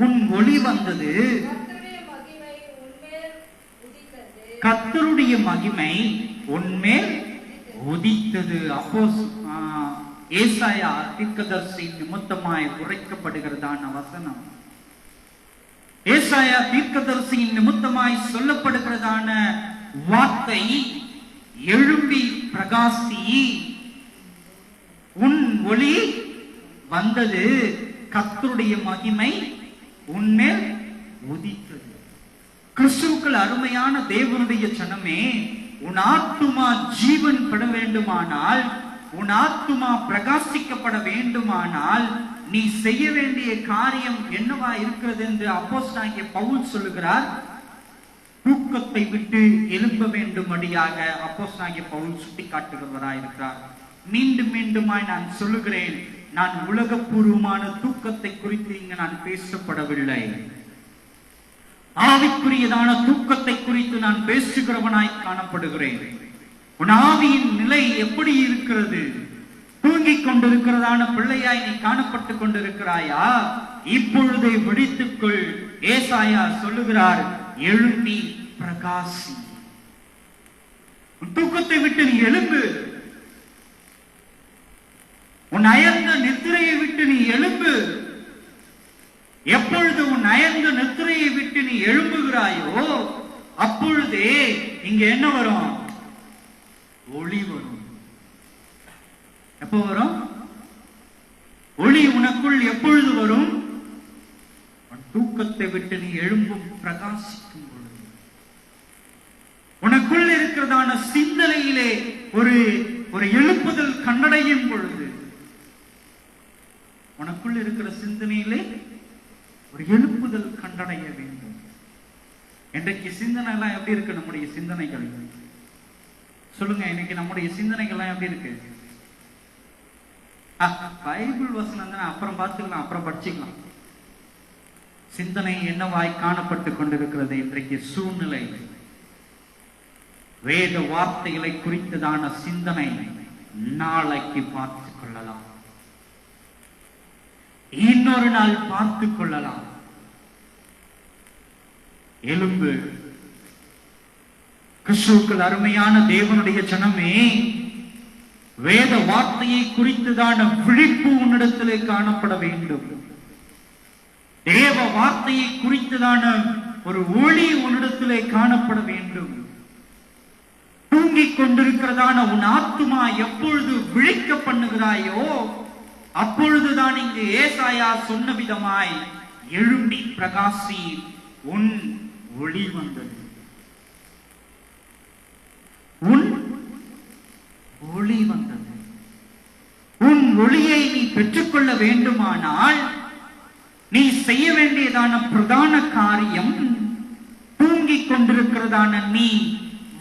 உன் ஒளி வந்தது, கர்த்தருடைய மகிமை உன்மேல் உதித்தது. அப்போ ஏசாயா தீர்க்கதரிசி நிமித்தமாய் உரைக்கப்படுகிறதான வசனம், ஏசாயா தீர்க்கதரிசியின் நிமித்தமாய் சொல்லப்படுகிறதான வார்த்தை, எழும்பி பிரகாசி, உன் ஒளி வந்தது, கர்த்தருடைய மகிமை உன்மேல் உதித்தது. கிறிஸ்துவுக்குள் அருமையான தேவனுடைய ஜனமே, உன் ஆத்துமா ஜீவன் பெற வேண்டுமானால், உன் ஆத்துமா பிரகாசிக்கப்பட வேண்டுமானால், நீ செய்ய வேண்டிய காரியம் என்னவா இருக்கிறது என்று அப்போஸ்தலனாகிய பவுல் சொல்லுகிறார். தூக்கத்தை விட்டு எழும்ப வேண்டும்படியாக அப்போஸ்தலனாகிய பவுல் சுட்டி காட்டுகிறவராயிருக்கிறார். மீண்டும் மீண்டுமாய் நான் சொல்லுகிறேன், நான் உலகப்பூர்வமான தூக்கத்தை குறித்து இங்கு நான் பேசப்படவில்லை. ஆவிக்குரியதான தூக்கத்தை குறித்து நான் பேசுகிறவனாய் காணப்படுகிறேன். உன் ஆவியின் நிலை எப்படி இருக்கிறது? தூங்கிக் கொண்டிருக்கிறதான பிள்ளையாய் நீ காணப்பட்டு கொண்டிருக்கிறாயா? இப்பொழுதே விழித்துக்கொள். ஏசாயா சொல்லுகிறார், எழும்பி பிரகாசி. உன் தூக்கத்தை விட்டு நீ எழும்பு. உன் அயர்ந்த நித்திரையை விட்டு நீ எழும்பு. எப்பொழுது உன் அயர்ந்த நித்திரையை விட்டு நீ எழும்புகிறாயோ, அப்பொழுதே இங்க என்ன வரும்? ஒளி வரும். எப்போ வரும்? ஒளி உனக்குள் எப்பொழுது வரும்? தூக்கத்தை விட்டு நீ எழும்பும் பிரகாசிக்கும் பொழுது, உனக்குள் இருக்கிறதான சிந்தனையிலே ஒரு எழுப்புதல் கண்டடையும் பொழுது, உனக்குள் இருக்கிற சிந்தனையிலே ஒரு எழுப்புதல் கண்டடைய வேண்டும். இன்றைக்கு சிந்தனை எல்லாம் எப்படி இருக்கு? நம்முடைய சிந்தனைகள் சொல்லுங்க. இன்னைக்கு நம்முடைய சிந்தனைகள் எல்லாம் எப்படி இருக்கு? பைபிள் வசனம் தான் அப்புறம் பார்த்துக்கலாம், அப்புறம் படிச்சுக்கலாம். சிந்தனை என்னவாய் காணப்பட்டு கொண்டிருக்கிறது இன்றைக்கு சூழ்நிலை? வேத வார்த்தைகளை குறித்ததான சிந்தனை நாளைக்கு பார்த்துக் கொள்ளலாம், இன்னொரு நாள் பார்த்துக் கொள்ளலாம். எலும்பு. கிறிஸ்துவுக்குள் அருமையான தேவனுடைய ஜனமே, வேத வார்த்தையை குறித்ததான விழிப்பு உன்னிடத்திலே காணப்பட வேண்டும். தேவ வார்த்தையை குறித்ததான ஒரு ஒளி உன்னிடத்திலே காணப்பட வேண்டும். தூங்கிக் கொண்டிருக்கிறதான உன் ஆத்துமா எப்பொழுது விழிக்க பண்ணுகிறாயோ, அப்பொழுதுதான் இங்கு ஏசாயா சொன்ன விதமாய் எழும்பி பிரகாசி, உன் ஒளி வந்தது. உன் ஒளி வந்தது. உன் ஒளியை நீ பெற்றுக்கொள்ள வேண்டுமானால் நீ செய்ய வேண்டியதான பிரதான காரியம், தூங்கிக் கொண்டிருக்கிறதான நீ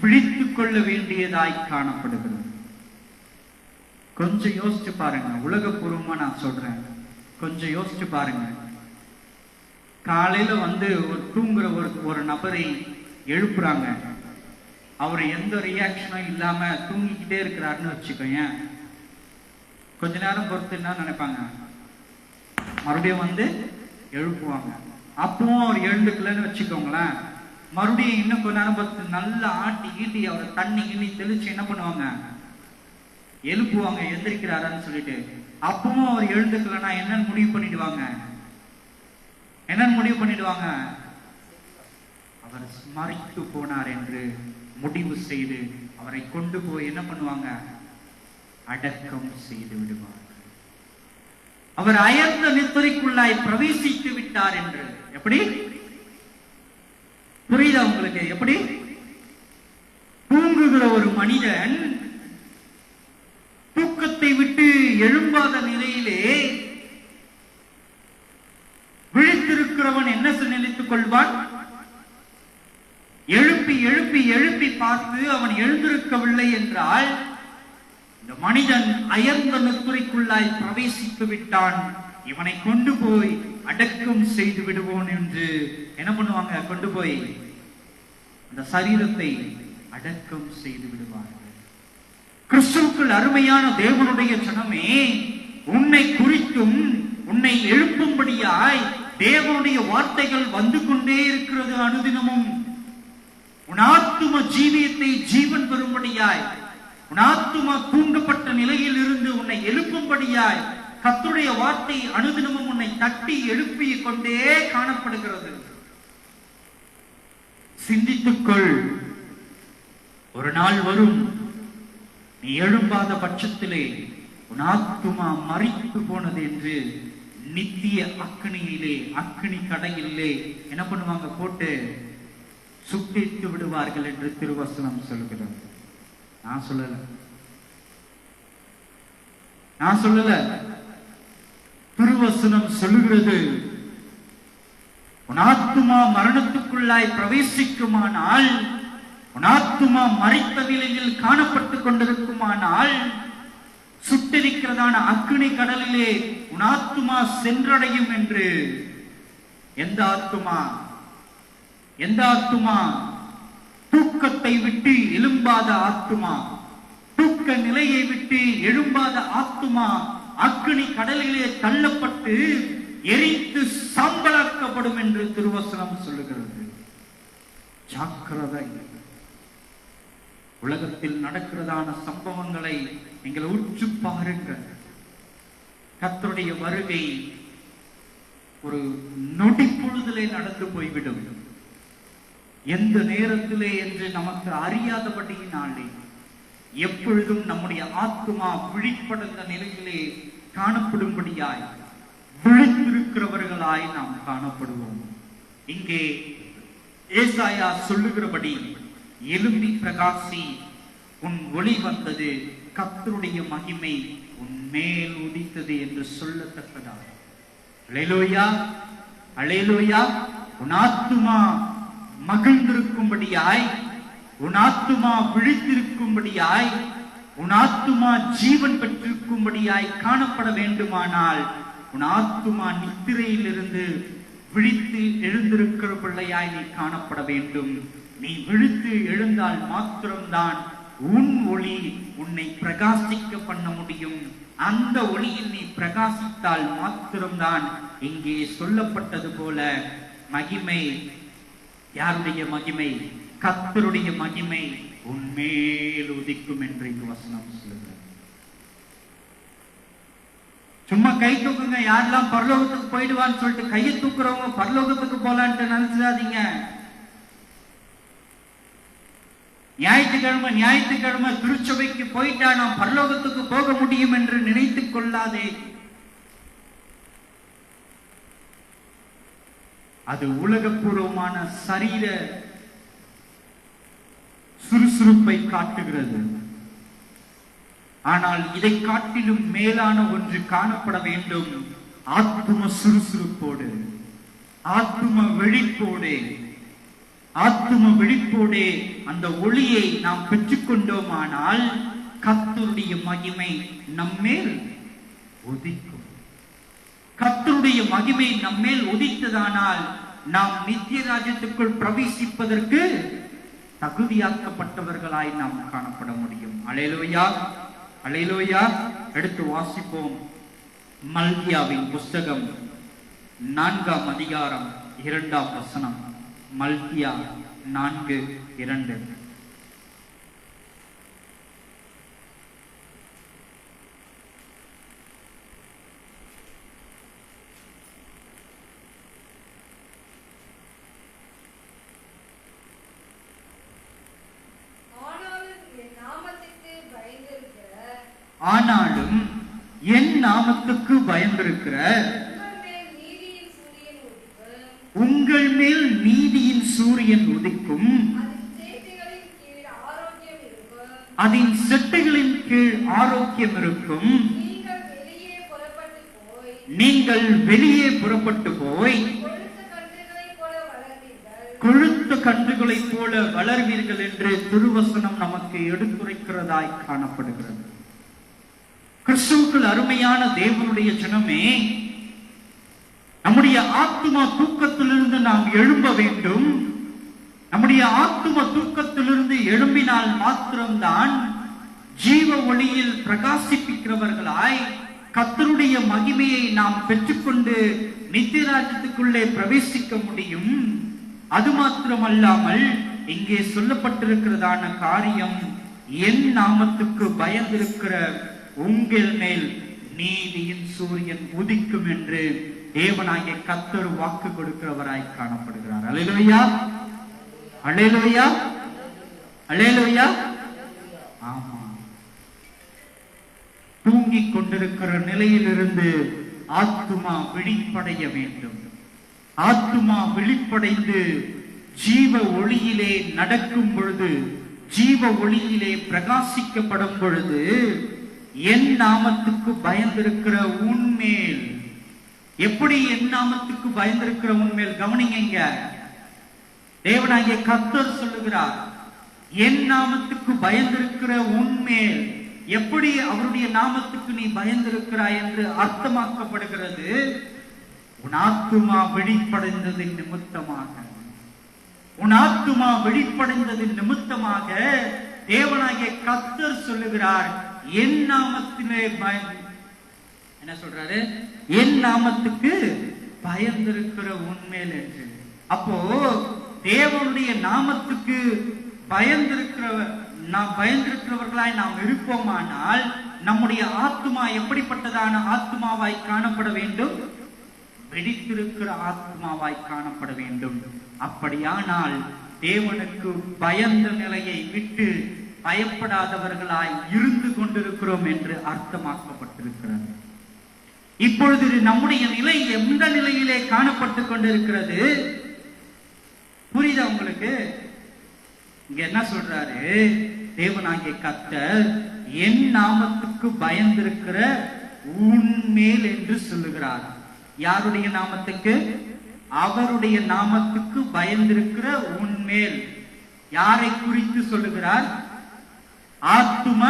விழித்துக் கொள்ள வேண்டியதாய் காணப்படுகிறது. கொஞ்சம் யோசிச்சு பாருங்க. உலகப்பூர்வமா நான் சொல்றேன், கொஞ்சம் யோசிச்சு பாருங்க. காலையில ஒரு தூங்குற ஒரு நபரை எழுப்புறாங்க. அவர் எந்த ரியாக்ஷனும் இல்லாம தூங்கிக்கிட்டே இருக்கிறாருன்னு வச்சுக்கோங்க. கொஞ்ச நேரம் பொறுத்து என்ன நினைப்பாங்க? மறுபடியும் எழுப்புவாங்க. அப்பவும் அவர் எழுந்துக்கலன்னு வச்சுக்கோங்களேன், மறுபடியும் இன்னும் கொஞ்ச நேரம் பொறுத்து நல்லா ஆட்டி கீட்டி அவரை தண்ணி கிண்ணி தெளிச்சு என்ன பண்ணுவாங்க? எழுப்புவாங்க, எந்திரிக்கிறாரான்னு சொல்லிட்டு. அப்பவும் அவர் எழுந்துக்கலன்னா என்னன்னு முடிவு பண்ணிடுவாங்க? அவர் மரித்து போனார் என்று முடிவு செய்து அவரை கொண்டு போய் என்ன பண்ணுவாங்க? அடக்கம் செய்து விடுவார். அவர் அயர்ந்த நித்திரைக்குள்ளாய் பிரவேசித்து விட்டார் என்று. எப்படி? புரியுதா உங்களுக்கு? எப்படி? தூங்குகிற ஒரு மனிதன் தூக்கத்தை விட்டு எழும்பாத நிலையிலே விழித்திருக்கிறவன் என்ன நினைத்துக் கொள்வான்? எழுப்பி எழுப்பி எழுப்பி பார்த்து அவன் எழுந்திருக்கவில்லை என்றால் இந்த மனிதன் அயர்ந்த நித்திரைக்குள்ளாய் பிரவேசித்து விட்டான், இவனை கொண்டு போய் அடக்கம் செய்து விடுவோம் என்று என்ன பண்ணுவாங்க? கொண்டு போய் அந்த சரீரத்தை அடக்கம் செய்து விடுவார்கள். கிறிஸ்துவுக்குள் அருமையான தேவனுடைய ஜனமே, உன்னை குறித்து மீண்டும் உன்னை எழுப்பும்படியாய் தேவனுடைய வார்த்தைகள் வந்து கொண்டே இருக்கிறது. அனுதினமும் உன் ஆத்தும ஜீவியத்தை ஜீவன் பெறும்படியாய், உன் ஆத்துமா தூண்டப்பட்ட நிலையில் இருந்து உன்னை எழுப்பும்படியாய் கர்த்தருடைய வார்த்தை அனுதினமும் உன்னை தட்டி எழுப்பி கொண்டே காணப்படுகிறது. சிந்தித்துக்கொள். ஒரு நாள் வரும், நீ எழும்பாத பட்சத்திலே உன் ஆத்துமா மறித்து போனது என்று நித்திய அக்கினியிலே, அக்கினி கடையிலே என்ன பண்ணுவாங்க, போட்டு சுட்டித்து விடுவார்கள் என்று திருவசனம் சொல்கிறது. நான் சொல்லல, திருவசனம் சொல்லுகிறது. உன் ஆத்துமா மரணத்துக்குள்ளாய் பிரவேசிக்குமானால், உன் ஆத்துமா மறித்த நிலையில் காணப்பட்டுக் கொண்டிருக்குமானால், சுட்டிருக்கிறதான அக்கினி கடலிலே உன் ஆத்துமா சென்றடையும் என்று. எந்த ஆத்துமா? தூக்கத்தை விட்டு எழும்பாத ஆத்துமா, தூக்க நிலையை விட்டு எழும்பாத ஆத்துமா அக்கினி கடலிலே தள்ளப்பட்டு எரித்து சாம்பலாக்கப்படும் என்று திருவசனம் சொல்லுகிறது. ஜாக்கிரதை. உலகத்தில் நடக்கிறதான சம்பவங்களை நீங்கள் உற்று பாருங்கள். கர்த்தருடைய வருகை ஒரு நொடி பொழுதிலே நடந்து போய்விடும். எந்த நேரத்திலே என்று நமக்கு அறியாதபடியினாலே எப்பொழுதும் நம்முடைய ஆத்துமா விழிப்படைந்த நிலையிலே காணப்படும்படியாய் விழித்திருக்கிறவர்களாய் நாம் காணப்படுவோம். இங்கே ஏசாயா சொல்லுகிறபடி, எழும்பி பிரகாசி, உன் ஒளி வந்தது, கர்த்தருடைய மகிமை உன் மேல் உதித்தது என்று சொல்லத்தக்கதாக. அல்லேலூயா, அல்லேலூயா. உன் ஆத்துமா மகிழ்ந்திருக்கும்படியாய், உன் ஆத்துமா விழித்திருக்கும்படியாய், உன் ஆத்துமா ஜீவன் பெற்றிருக்கும்படியாய் காணப்பட வேண்டுமானால் உன் ஆத்துமா நித்திரையிலிருந்து விழித்து எழுந்திருக்கிற பிள்ளையாய் நீ காணப்பட வேண்டும். நீ விழித்து எழுந்தால் மாத்திரம்தான் உன் ஒளி உன்னை பிரகாசிக்க பண்ண முடியும். அந்த ஒளியில் நீ பிரகாசித்தால் மாத்திரம்தான் இங்கே சொல்லப்பட்டது போல மகிமை, யாருடைய மகிமை? கர்த்தருடைய மகிமை உன்மேல் உதிக்கும் என்று இங்கு வசனம் சொல்லுகிறது. சும்மா கை தூக்குங்க, யாரெல்லாம் பரலோகத்துக்கு போயிடுவான்னு சொல்லிட்டு கையை தூக்குறவங்க பரலோகத்துக்கு போலான்ட்டு நினைச்சிடாதீங்க. ஞாயிற்றுக்கிழமை திருச்சபைக்கு போயிட்டா நாம் பரலோகத்துக்கு போக முடியும் என்று நினைத்துக் கொள்ளாதே. அது உலகப்பூர்வமான சரீர சுறுசுறுப்பை காட்டுகிறது. ஆனால் இதை காட்டிலும் மேலான ஒன்று காணப்பட வேண்டும். ஆத்தும சுறுசுறுப்போடு, ஆத்தும விழிப்போடே அந்த ஒளியை நாம் பெற்றுக்கொண்டோமானால் கர்த்தருடைய மகிமை நம்மேல் உதிக்கும். கர்த்தருடைய மகிமை நம்மேல் உதித்ததானால் நாம் நித்திய ராஜ்யத்துக்குள் பிரவேசிப்பதற்கு தகுதியாக்கப்பட்டவர்களாய் நாம் காணப்பட முடியும். அல்லேலூயா, அல்லேலூயா. எடுத்து வாசிப்போம். மல்கியாவின் புஸ்தகம் 4ஆம் அதிகாரம் 2ஆம் வசனம். மல்கியா 4:2. ஆனாலும் என் நாமத்துக்கு பயந்திருக்கிற உங்கள் மேல் நீதியின் சூரியன் உதிக்கும், அதன் செட்டைகளின் கீழ் ஆரோக்கியம் இருக்கும். நீங்கள் வெளியே புறப்பட்டு போய் கொழுத்த கன்றுகளைப் போல வளர்வீர்கள் என்று திருவசனம் நமக்கு எடுத்துரைக்கிறதாய் காணப்படுகிறது. கிறிஸ்துவுக்குள் அருமையான தேவனுடைய ஜனமே, நம்முடைய ஆத்தும தூக்கத்திலிருந்து நாம் எழும்ப வேண்டும். நம்முடைய ஆத்தும தூக்கத்திலிருந்து எழும்பினால் மாத்திரம்தான் ஜீவ ஒளியில் பிரகாசிப்பிக்கிறவர்களாய் கர்த்தருடைய மகிமையை நாம் பெற்றுக்கொண்டு நித்திய ராஜ்யத்துக்குள்ளே பிரவேசிக்க முடியும். அது மாத்திரமல்லாமல் இங்கே சொல்லப்பட்டிருக்கிறதான காரியம், என் நாமத்துக்கு பயந்திருக்கிற உங்கள் மேல் நீதியின் சூரியன் உதிக்கும் என்று தேவனாகிய கர்த்தர் வாக்கு கொடுக்கிறவராய் காணப்படுகிறார். அல்லேலூயா, அல்லேலூயா, அல்லேலூயா. ஆமா, தூங்கிக் கொண்டிருக்கிற நிலையிலிருந்து ஆத்துமா விழிப்படைய வேண்டும். ஆத்துமா விழிப்படைந்து ஜீவ ஒளியிலே நடக்கும் பொழுது, ஜீவ ஒளியிலே பிரகாசிக்கப்படும் பொழுது, என் நாமத்துக்கு பயந்திருக்கிற உன்மேல், எப்படி என் நாமத்துக்கு பயந்திருக்கிற உன்மேல், கவனிங்க, தேவனாகிய கர்த்தர் சொல்லுகிறார், என் நாமத்துக்கு பயந்திருக்கிற உன்மேல். எப்படி அவருடைய நாமத்துக்கு நீ பயந்திருக்கிறாய் என்று அர்த்தமாக்கப்படுகிறது, உன் ஆத்துமா வெளிப்படைந்ததின் நிமித்தமாக. உன் ஆத்துமா வெளிப்படைந்ததின் நிமித்தமாக தேவனாகிய கர்த்தர் சொல்லுகிறார், என் நாமத்திலே என்ன சொல்றாரு, என் நாமத்துக்கு பயந்திருக்கிற உன்மேல் என்று. அப்போ தேவனுடைய நாமத்துக்கு பயந்திருக்கிறவர்களாய் நாம் இருப்போமானால் நம்முடைய ஆத்துமா எப்படிப்பட்டதான ஆத்துமாவாய் காணப்பட வேண்டும்? வெடித்திருக்கிற ஆத்மாவாய் காணப்பட வேண்டும். அப்படியானால் தேவனுக்கு பயந்த நிலையை விட்டு பயப்படாதவர்களாய் இருந்து கொண்டிருக்கிறோம் என்று அர்த்தமாக்கப்பட்டிருக்கிறது. இப்பொழுது நம்முடைய நிலை எந்த நிலையிலே காணப்பட்டு கொண்டிருக்கிறது? புரியுதா உங்களுக்கு? இங்க என்ன சொல்றாரு தேவனாகிய கர்த்தர், என் நாமத்துக்கு பயந்திருக்கிற உன்மேல் என்று சொல்லுகிறார். யாருடைய நாமத்துக்கு? அவருடைய நாமத்துக்கு பயந்திருக்கிற உன்மேல். யாரை குறித்து சொல்லுகிறார்? ஆத்தும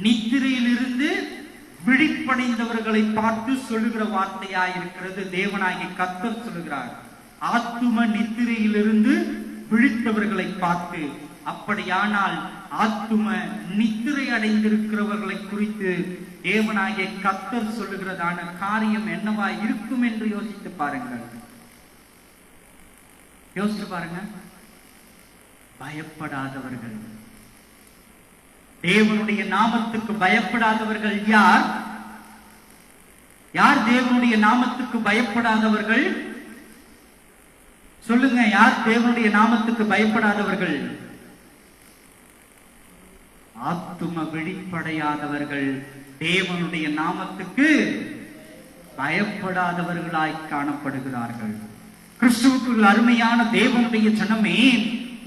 நித்திரையிலிருந்து விழிப்படைந்தவர்களை பார்த்து சொல்லுகிற வார்த்தையாயிருக்கிறது. தேவனாகிய கர்த்தர் சொல்லுகிறார், ஆத்தும நித்திரையிலிருந்து விழித்தவர்களை பார்த்து. அப்படியானால் ஆத்தும நித்திரை அடைந்திருக்கிறவர்களை குறித்து தேவனாகிய கர்த்தர் சொல்லுகிறதான காரியம் என்னவா இருக்கும் என்று யோசித்து பாருங்கள். யோசித்து பாருங்க. பயப்படாதவர்கள், தேவனுடைய நாமத்துக்கு பயப்படாதவர்கள் யார்? யார் தேவனுடைய நாமத்துக்கு பயப்படாதவர்கள்? சொல்லுங்க, யார் தேவனுடைய நாமத்துக்கு பயப்படாதவர்கள்? ஆத்தும வெளிப்படையாதவர்கள், தேவனுடைய நாமத்துக்கு பயப்படாதவர்களாய் காணப்படுகிறார்கள். கிறிஸ்துவுக்குள் அருமையான தேவனுடைய ஜனமே,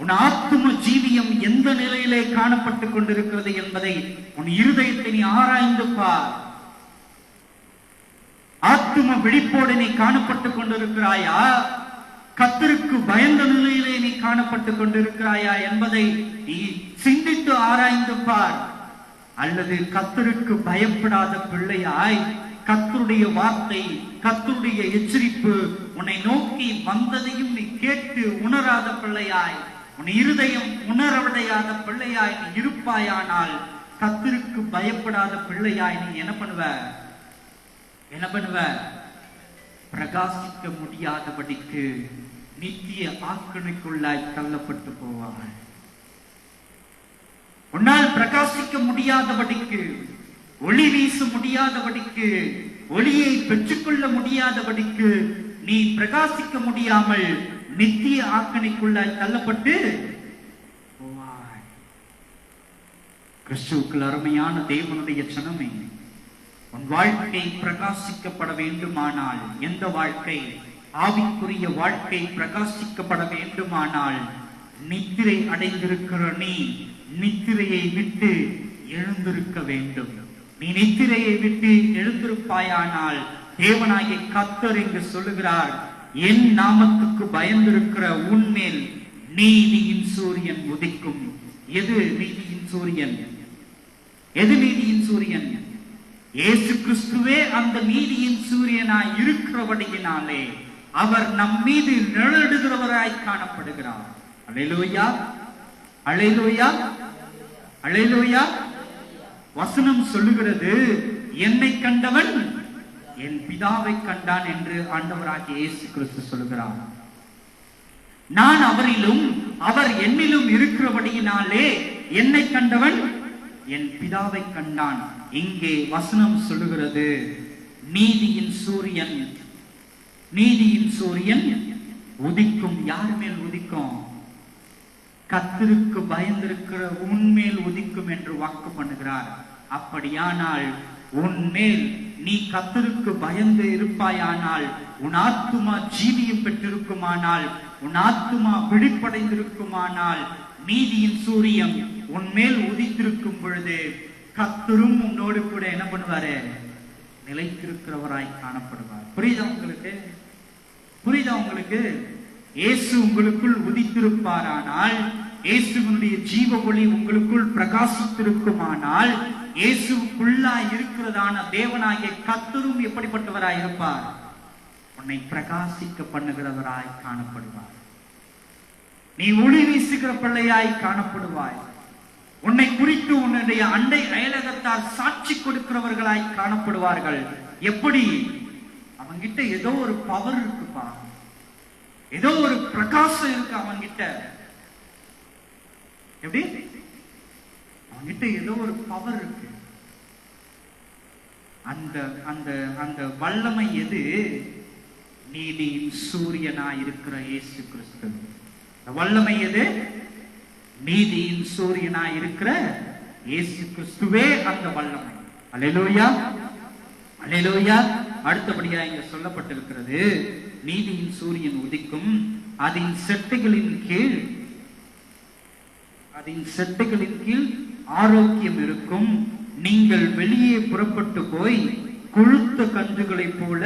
உன் ஆத்தும ஜீவியம் எந்த நிலையிலே காணப்பட்டு கொண்டிருக்கிறது என்பதை உன் இருதயத்தை நீ ஆராய்ந்து பார். ஆத்தும விழிப்போடு நீ காணப்பட்டு கொண்டிருக்கிறாயா? கர்த்தருக்கு பயந்த நிலையிலே நீ காணப்பட்டு கொண்டிருக்கிறாயா என்பதை நீ சிந்தித்து ஆராய்ந்து பார். அல்லது கர்த்தருக்கு பயப்படாத பிள்ளையாய், கர்த்தருடைய வார்த்தை, கர்த்தருடைய எச்சரிப்பு உன்னை நோக்கி வந்ததையும் நீ கேட்டு உணராத பிள்ளையாய், உன் இருதயம் உணரவடையாத பிள்ளையாய் நீ இருப்பாயானால், கர்த்தருக்கு பயப்படாத பிள்ளையாய் நீ என்ன பண்ணுவ? பிரகாசிக்க முடியாதபடிக்கு நித்திய ஆக்கினைக்குள்ளாய் தள்ளப்பட்டு போவாய். உன்னால் பிரகாசிக்க முடியாதபடிக்கு, ஒளி வீச முடியாதபடிக்கு, ஒளியை பெற்றுக்கொள்ள முடியாதபடிக்கு நீ பிரகாசிக்க முடியாமல் நித்திய ஆக்கினைக்குள்ளாய் தள்ளப்பட்டு போவாய். கிறிஸ்துவுக்குள் அருமையான தேவனுடைய ஜனமே, உன் வாழ்க்கை பிரகாசிக்கப்பட வேண்டுமானால், எந்த வாழ்க்கை? ஆவிக்குரிய வாழ்க்கை பிரகாசிக்கப்பட வேண்டுமானால், நித்திரை அடைந்திருக்கிற நீ நித்திரையை விட்டு எழுந்திருக்க வேண்டும். நீ நித்திரையை விட்டு எழுந்திருப்பாயானால், தேவனாகிய கர்த்தர் என்று சொல்லுகிறார், என் நாமத்துக்கு பயந்திருக்கிற உன்மேல் நீதியின் சூரியன் உதிக்கும். எது நீதியின் சூரியன்? எது நீதியின் சூரியன்? இயேசு கிறிஸ்துவே அந்த நீதியின் சூரியனாய் இருக்கிறபடியினாலே அவர் நம் மீது நிழலிடுகிறவராய் காணப்படுகிறார். அல்லேலூயா, அல்லேலூயா, அல்லேலூயா. வசனம் சொல்லுகிறது, என்னை கண்டவன் என் பிதாவை கண்டான் என்று ஆண்டவராகிய இயேசு கிறிஸ்து சொல்கிறார். நான் அவரிலும் அவர் என்னிலும் இருக்கிறபடியினாலே என்னை கண்டவன் என் பிதாவை கண்டான். இங்கே வசனம் சொல்லுகிறது, நீதியின் சூரியன் உதிக்கும். யார் மேல் உதிக்கும்? கர்த்தருக்கு பயந்திருக்கிற உன்மேல் உதிக்கும் என்று வாக்கு பண்ணுகிறார். அப்படியானால் உன்மேல் நீ கர்த்தருக்கு பயந்து இருப்பாயானால், உன் ஆத்துமா ஜீவியம் பெற்றிருக்குமானால், உன் ஆத்துமா விழிப்படைந்திருக்குமானால், நீதியின் சூரியன் உன்மேல் உதித்திருக்கும் பொழுது கர்த்தரும் உன்னோடு கூட என்ன பண்ணுவாரு? நிலைத்திருக்கிறவராய் காணப்படுவார். புரியுதா உங்களுக்கு? புரியுதா உங்களுக்கு? இயேசு உங்களுக்குள் உதித்திருப்பாரானால், இயேசுவினுடைய ஜீவ ஒளி உங்களுக்குள் பிரகாசித்திருக்குமானால், இயேசுக்குள்ளாய் இருக்கிறதான தேவனாகிய கர்த்தரும் எப்படிப்பட்டவராய் இருப்பார்? உன்னை பிரகாசிக்க பண்ணுகிறவராய் காணப்படுவார். நீ ஒளி வீசுகிற பிள்ளையாய் காணப்படுவாய். உன்னை குறித்து உன்னுடைய அண்டை அயலகத்தார் சாட்சி கொடுக்கிறவர்களாய் காணப்படுவார்கள். எப்படி? அவன்கிட்ட ஏதோ ஒரு பவர் இருக்குப்பா, ஏதோ ஒரு பிரகாசம் இருக்கு அவன்கிட்ட. எப்படி? அவன்கிட்ட ஏதோ ஒரு பவர் இருக்கு. அந்த அந்த அந்த வல்லமை எது? நீதியின் சூரியனா இருக்கிற இயேசு கிறிஸ்து. வல்லமை எது? நீதியின் சூரியனா இருக்கிற இயேசு கிறிஸ்துவே அந்த வல்லமை. அல்லேலூயா, அல்லேலூயா. அடுத்தபடியா இங்க சொல்லப்பட்டிருக்கிறது, நீதியின் சூரியன் உதிக்கும், அதன் செட்டைகளின் கீழ் ஆரோக்கியம் இருக்கும். நீங்கள் வெளியே புறப்பட்டு போய் கொழுத்த கன்றுகளை போல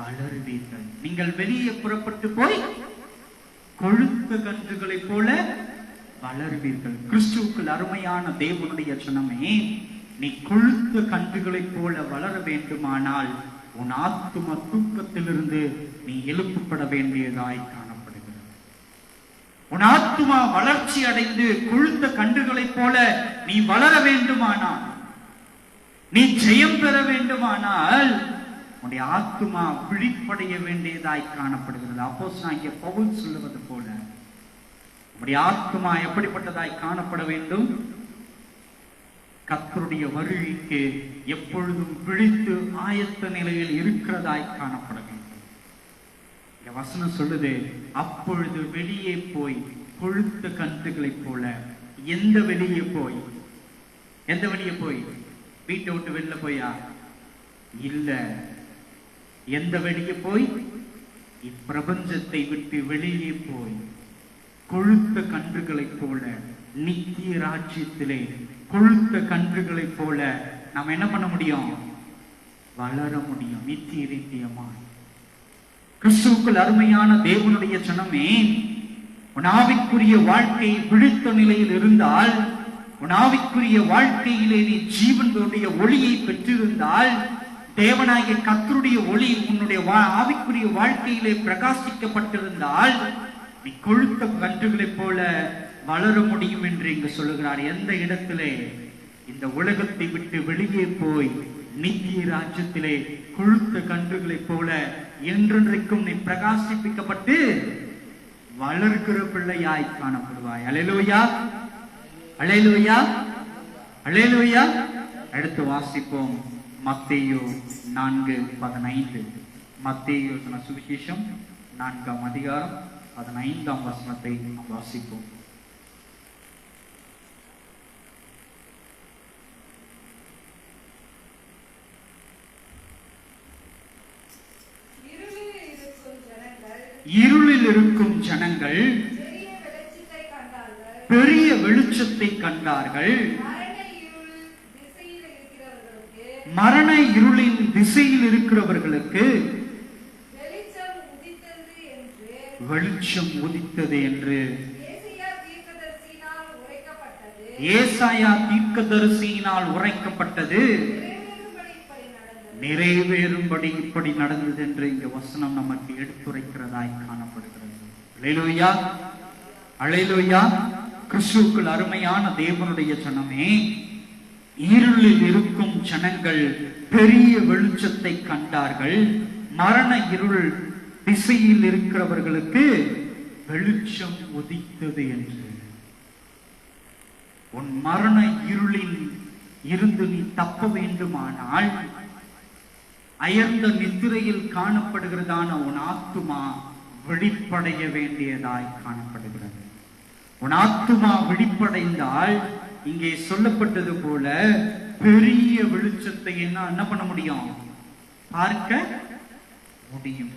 வளருவீர்கள். நீங்கள் வெளியே புறப்பட்டு போய் கொழுத்த கன்றுகளை போல வளருவீர்கள். கிறிஸ்துவுக்குள் அருமையான தேவனுடைய ஜனமே, நீ கொழுத்த கன்றுகளை போல வளர வேண்டுமானால் உன் ஆத்தும தூக்கத்திலிருந்து நீ எழுப்பப்பட வேண்டியதாய் காணப்படுகிறது. உன் ஆத்துமா வளர்ச்சி அடைந்து கொழுத்த கன்றுகளை போல நீ வளர வேண்டுமானால், நீ ஜெயம் பெற வேண்டுமானால் உன்னுடைய ஆத்துமா விழிப்படைய வேண்டியதாய் காணப்படுகிறது. அப்போஸ்தலனாகிய பவுல் சொல்லுவது போல உன்னுடைய ஆத்துமா எப்படிப்பட்டதாய் காணப்பட வேண்டும்? கர்த்தருடைய வருகைக்கு எப்பொழுதும் விழித்து ஆயத்த நிலையில் இருக்கிறதாய் காணப்பட வேண்டும். இந்த வசனம் சொல்லுது, அப்பொழுது வெளியே போய் கொழுத்த கன்றுகளைப் போல. எந்த வெளியே போய்? எந்த வெளியே போய்? வீட்டை விட்டு வெளில போயா? இல்ல. எந்த வெளியே போய்? இப்பிரபஞ்சத்தை விட்டு வெளியே போய் கொழுத்த கன்றுகளைப் போல, நித்திய ராஜ்யத்திலே கொழுத்த கன்றுகளைப் போல நாம் என்ன பண்ண முடியும்? வளர முடியும் நித்திய ரீதியமாய். கிறிஸ்துவுக்குள் அருமையான தேவனுடைய ஜனமே, உன் ஆவிக்குரிய வாழ்க்கை விழித்த நிலையில் இருந்தால், உன் ஆவிக்குரிய வாழ்க்கையிலே நீ ஜீவனுடைய ஒளியை பெற்றிருந்தால், தேவனாகிய கர்த்தருடைய ஒளி உன்னுடைய ஆவிக்குரிய வாழ்க்கையிலே பிரகாசிக்கப்பட்டிருந்தால், நீ கொழுத்த கன்றுகளைப் போல வளர முடியும் என்று இங்கு சொல்லுகிறார். எந்த இடத்திலே? இந்த உலகத்தை விட்டு வெளியே போய் நித்திய ராஜ்யத்திலே கொழுத்த கன்றுகளைப் போல என்றென்றைக்கும் நீ பிரகாசிப்பிக்கப்பட்டு வளர்க்கிற பிள்ளையாய் காணப்படுவாய். அல்லேலூயா, அல்லேலூயா, அல்லேலூயா. அடுத்து வாசிப்போம் மத்தேயு 4:15. மத்தேயு சுவிசேஷம் 4ஆம் அதிகாரம் 15ஆம் வசனத்தை வாசிப்போம். இருளில் இருக்கும் ஜனங்கள் பெரிய வெளிச்சத்தை கண்டார்கள். மரண இருளின் திசையில் இருக்கிறவர்களுக்கு வெளிச்சம் உதித்தது என்று ஏசாயா தீர்க்கதரிசியினால் உரைக்கப்பட்டது நிறைவேறும்படி இப்படி நடந்தது என்று இந்த வசனம் நமக்கு எடுத்துரைக்கிறதாய் காணப்படுகிறது. அல்லேலூயா, அல்லேலூயா. கிறிஸ்துவுக்குள் அருமையான தேவனுடைய ஜனமே, இருளில் இருக்கும் ஜனங்கள் பெரிய வெளிச்சத்தை கண்டார்கள். மரண இருள் திசையில் இருக்கிறவர்களுக்கு வெளிச்சம் உதித்தது என்று. உன் மரண இருளில் இருந்து நீ தப்ப வேண்டுமானால் அயர்ந்த நித்திரையில் காணப்படுகிறதான உன் ஆத்துமா விழிப்படைய வேண்டியதாய் காணப்படுகிறது. உன் ஆத்துமா விழிப்படைந்தால் இங்கே சொல்லப்பட்டது போல பெரிய வெளிச்சத்தை என்ன பண்ண முடியும்? பார்க்க முடியும்.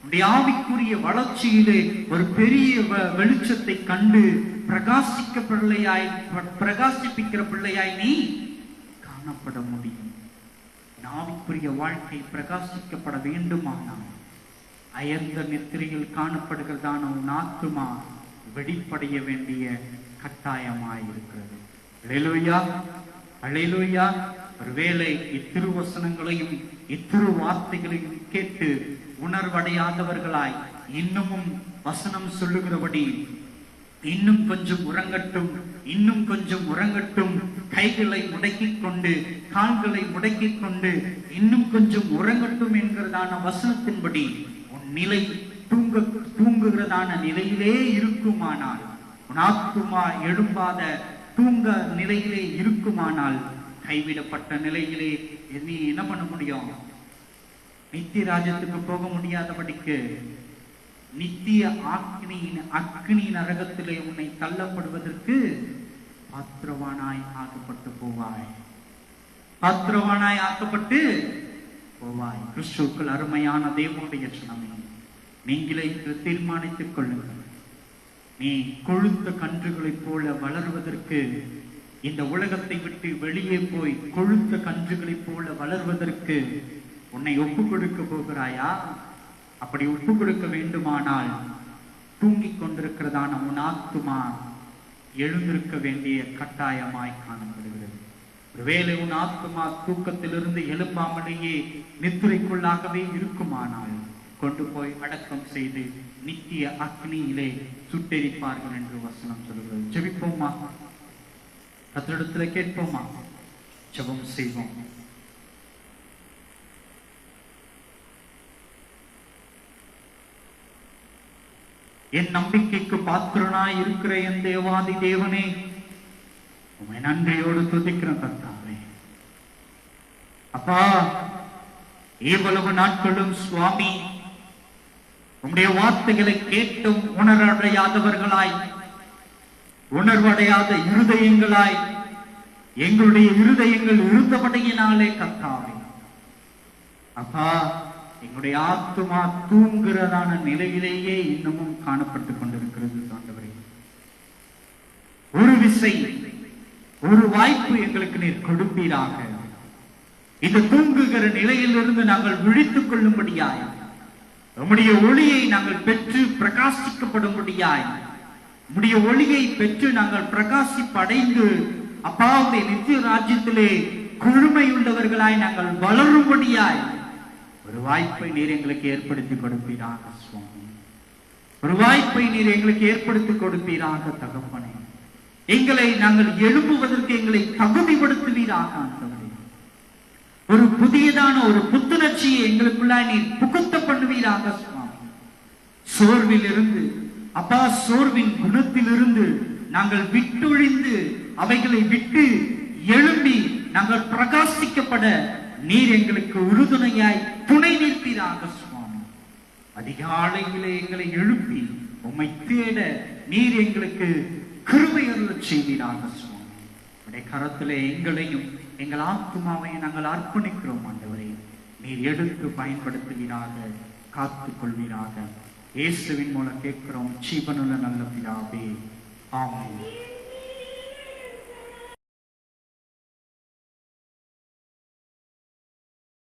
உன்னுடைய ஆவிக்குரிய வளர்ச்சியிலே ஒரு பெரிய வெளிச்சத்தை கண்டு பிரகாசிப்பிக்கிற பிள்ளையாய் நீ காணப்பட முடியும். ஆவிக்குரிய வாழ்க்கை பிரகாசிக்கப்பட வேண்டுமானால் அயர்ந்த நித்திரையில் காணப்படுகிறதான உன் ஆத்துமா வெளிப்படைய வேண்டிய கட்டாயமாயிருக்கிறது. அல்லேலூயா, அல்லேலூயா. ஒருவேளை இத்திருவசனங்களையும் இத்திரு வார்த்தைகளையும் கேட்டு உணர்வடையாதவர்களாய் இன்னமும் வசனம் சொல்லுகிறபடி இன்னும் கொஞ்சம் உறங்கட்டும், இன்னும் கொஞ்சம் உறங்கட்டும், கைகளை முடக்கிக் கொண்டு கால்களை முடக்கிக் கொண்டு இன்னும் கொஞ்சம் உறங்கட்டும் என்கிறதான வசனத்தின்படி உன் நிலை தூங்குகிறதான நிலையிலே இருக்குமானால், உன் ஆத்துமா எழும்பாத தூங்க நிலையிலே இருக்குமானால், கைவிடப்பட்ட நிலையிலே நீ என்ன பண்ண முடியும்? நித்திய ராஜ்யத்துக்கு போக முடியாதபடிக்கு நித்திய அக்னி நரகத்திலே உன்னை தள்ளப்படுவதற்கு பாத்திரவானாய் ஆக்கப்பட்டு போவாய். பாத்திரவானாய் ஆக்கப்பட்டு போவாய். கிறிஸ்துவுக்குள் அருமையான தேவனுடைய ஜனமே, நீங்களே தீர்மானித்துக் கொள்ளுங்கள். நீ கொழுத்த கன்றுகளைப் போல வளர்வதற்கு, இந்த உலகத்தை விட்டு வெளியே போய் கொழுத்த கன்றுகளைப் போல வளர்வதற்கு உன்னை ஒப்பு கொடுக்க போகிறாயா? அப்படி ஒப்பு கொடுக்க வேண்டுமானால் தூங்கிக் கொண்டிருக்கிறதான உன் ஆத்துமா எழுந்திருக்க வேண்டிய கட்டாயமாய் காணப்படுகிறது. ஒருவேளை உன் ஆத்துமா தூக்கத்திலிருந்து எழுப்பாமலேயே நித்திரைக்குள்ளாகவே இருக்குமானால் கொண்டு போய் அடக்கம் செய்து நித்திய அக்னியிலே சுட்டெரிப்பார்கள் என்று வசனம் சொல்கிறது. ஜெபிப்போமா? கர்த்தரிடத்துல கேட்போமா? ஜெபம் செய்வோம். என் நம்பிக்கைக்கு பாத்திரனாய் இருக்கிற என் தேவாதி தேவனே, உம்மை நன்றியோடு துதிக்கிற கர்த்தாவே. அப்பா, இவ்வளவு நாட்களும் சுவாமி உம்முடைய வார்த்தைகளை கேட்டும் உணர்வடையாதவர்களாய், உணர்வடையாத இருதயங்களாய் எங்களுடைய இருதயங்கள் இருந்தபடியினாலே கர்த்தாவே, அப்பா, எங்களுடைய ஆத்துமா தூங்குகிறதான நிலையிலேயே இன்னமும் காணப்பட்டுக் கொண்டிருக்கிறது. ஆண்டவரே, ஒரு விசை, ஒரு வாய்ப்பு எங்களுக்கு நீர் கொடுப்பீராக. இந்த தூங்குகிற நிலையிலிருந்து நாங்கள் விழித்துக் கொள்ளும்படியாய், நம்முடைய ஒளியை நாங்கள் பெற்று பிரகாசிக்கப்படும்படியாய், நம்முடைய ஒளியை பெற்று நாங்கள் பிரகாசிப்படைந்து அப்பாவுடைய நித்திய ராஜ்யத்திலே குழுமையுள்ளவர்களாய் நாங்கள் வளரும்படியாய் ஒரு வாய்ப்பை நீர் எங்களுக்கு ஏற்படுத்தி கொடுப்பீராக சுவாமி. ஒரு வாய்ப்பை நீர் எங்களுக்கு ஏற்படுத்தி கொடுப்பீராக தகப்பனே. எங்களை நாங்கள் எழுப்புவதற்கு எங்களை தகுதிப்படுத்துவீராக ஆண்டவரே. ஒரு புதியதான ஒரு புத்துணர்ச்சியை எங்களுக்குள்ளாய் நீர் புகுத்த பண்ணுவீராக சுவாமி. சோர்வில் இருந்து அப்பா, சோர்வின் குணத்திலிருந்து நாங்கள் விட்டொழிந்து அவைகளை விட்டு எழும்பி நாங்கள் பிரகாசிக்கப்பட நீர் எங்களுக்கு உறுதுணையாய் துணை நிற்பீராக சுவாமி. அதிகாலையிலே எங்களை எழுப்பி உம்மை தேட நீர் எங்களுக்கு கிருபை அருளச் செய்வீராக சுவாமி. உடைய கரத்திலே எங்களையும் எங்கள் ஆத்துமாவையும் நாங்கள் அர்ப்பணிக்கிறோம் ஆண்டவரே. நீர் எடுத்து பயன்படுத்துவீராக, காத்துக் கொள்வீராக. இயேசுவின் மூலம் கேட்கிறோம் ஜீவனுள்ள நல்ல பிதாவே, ஆமென்.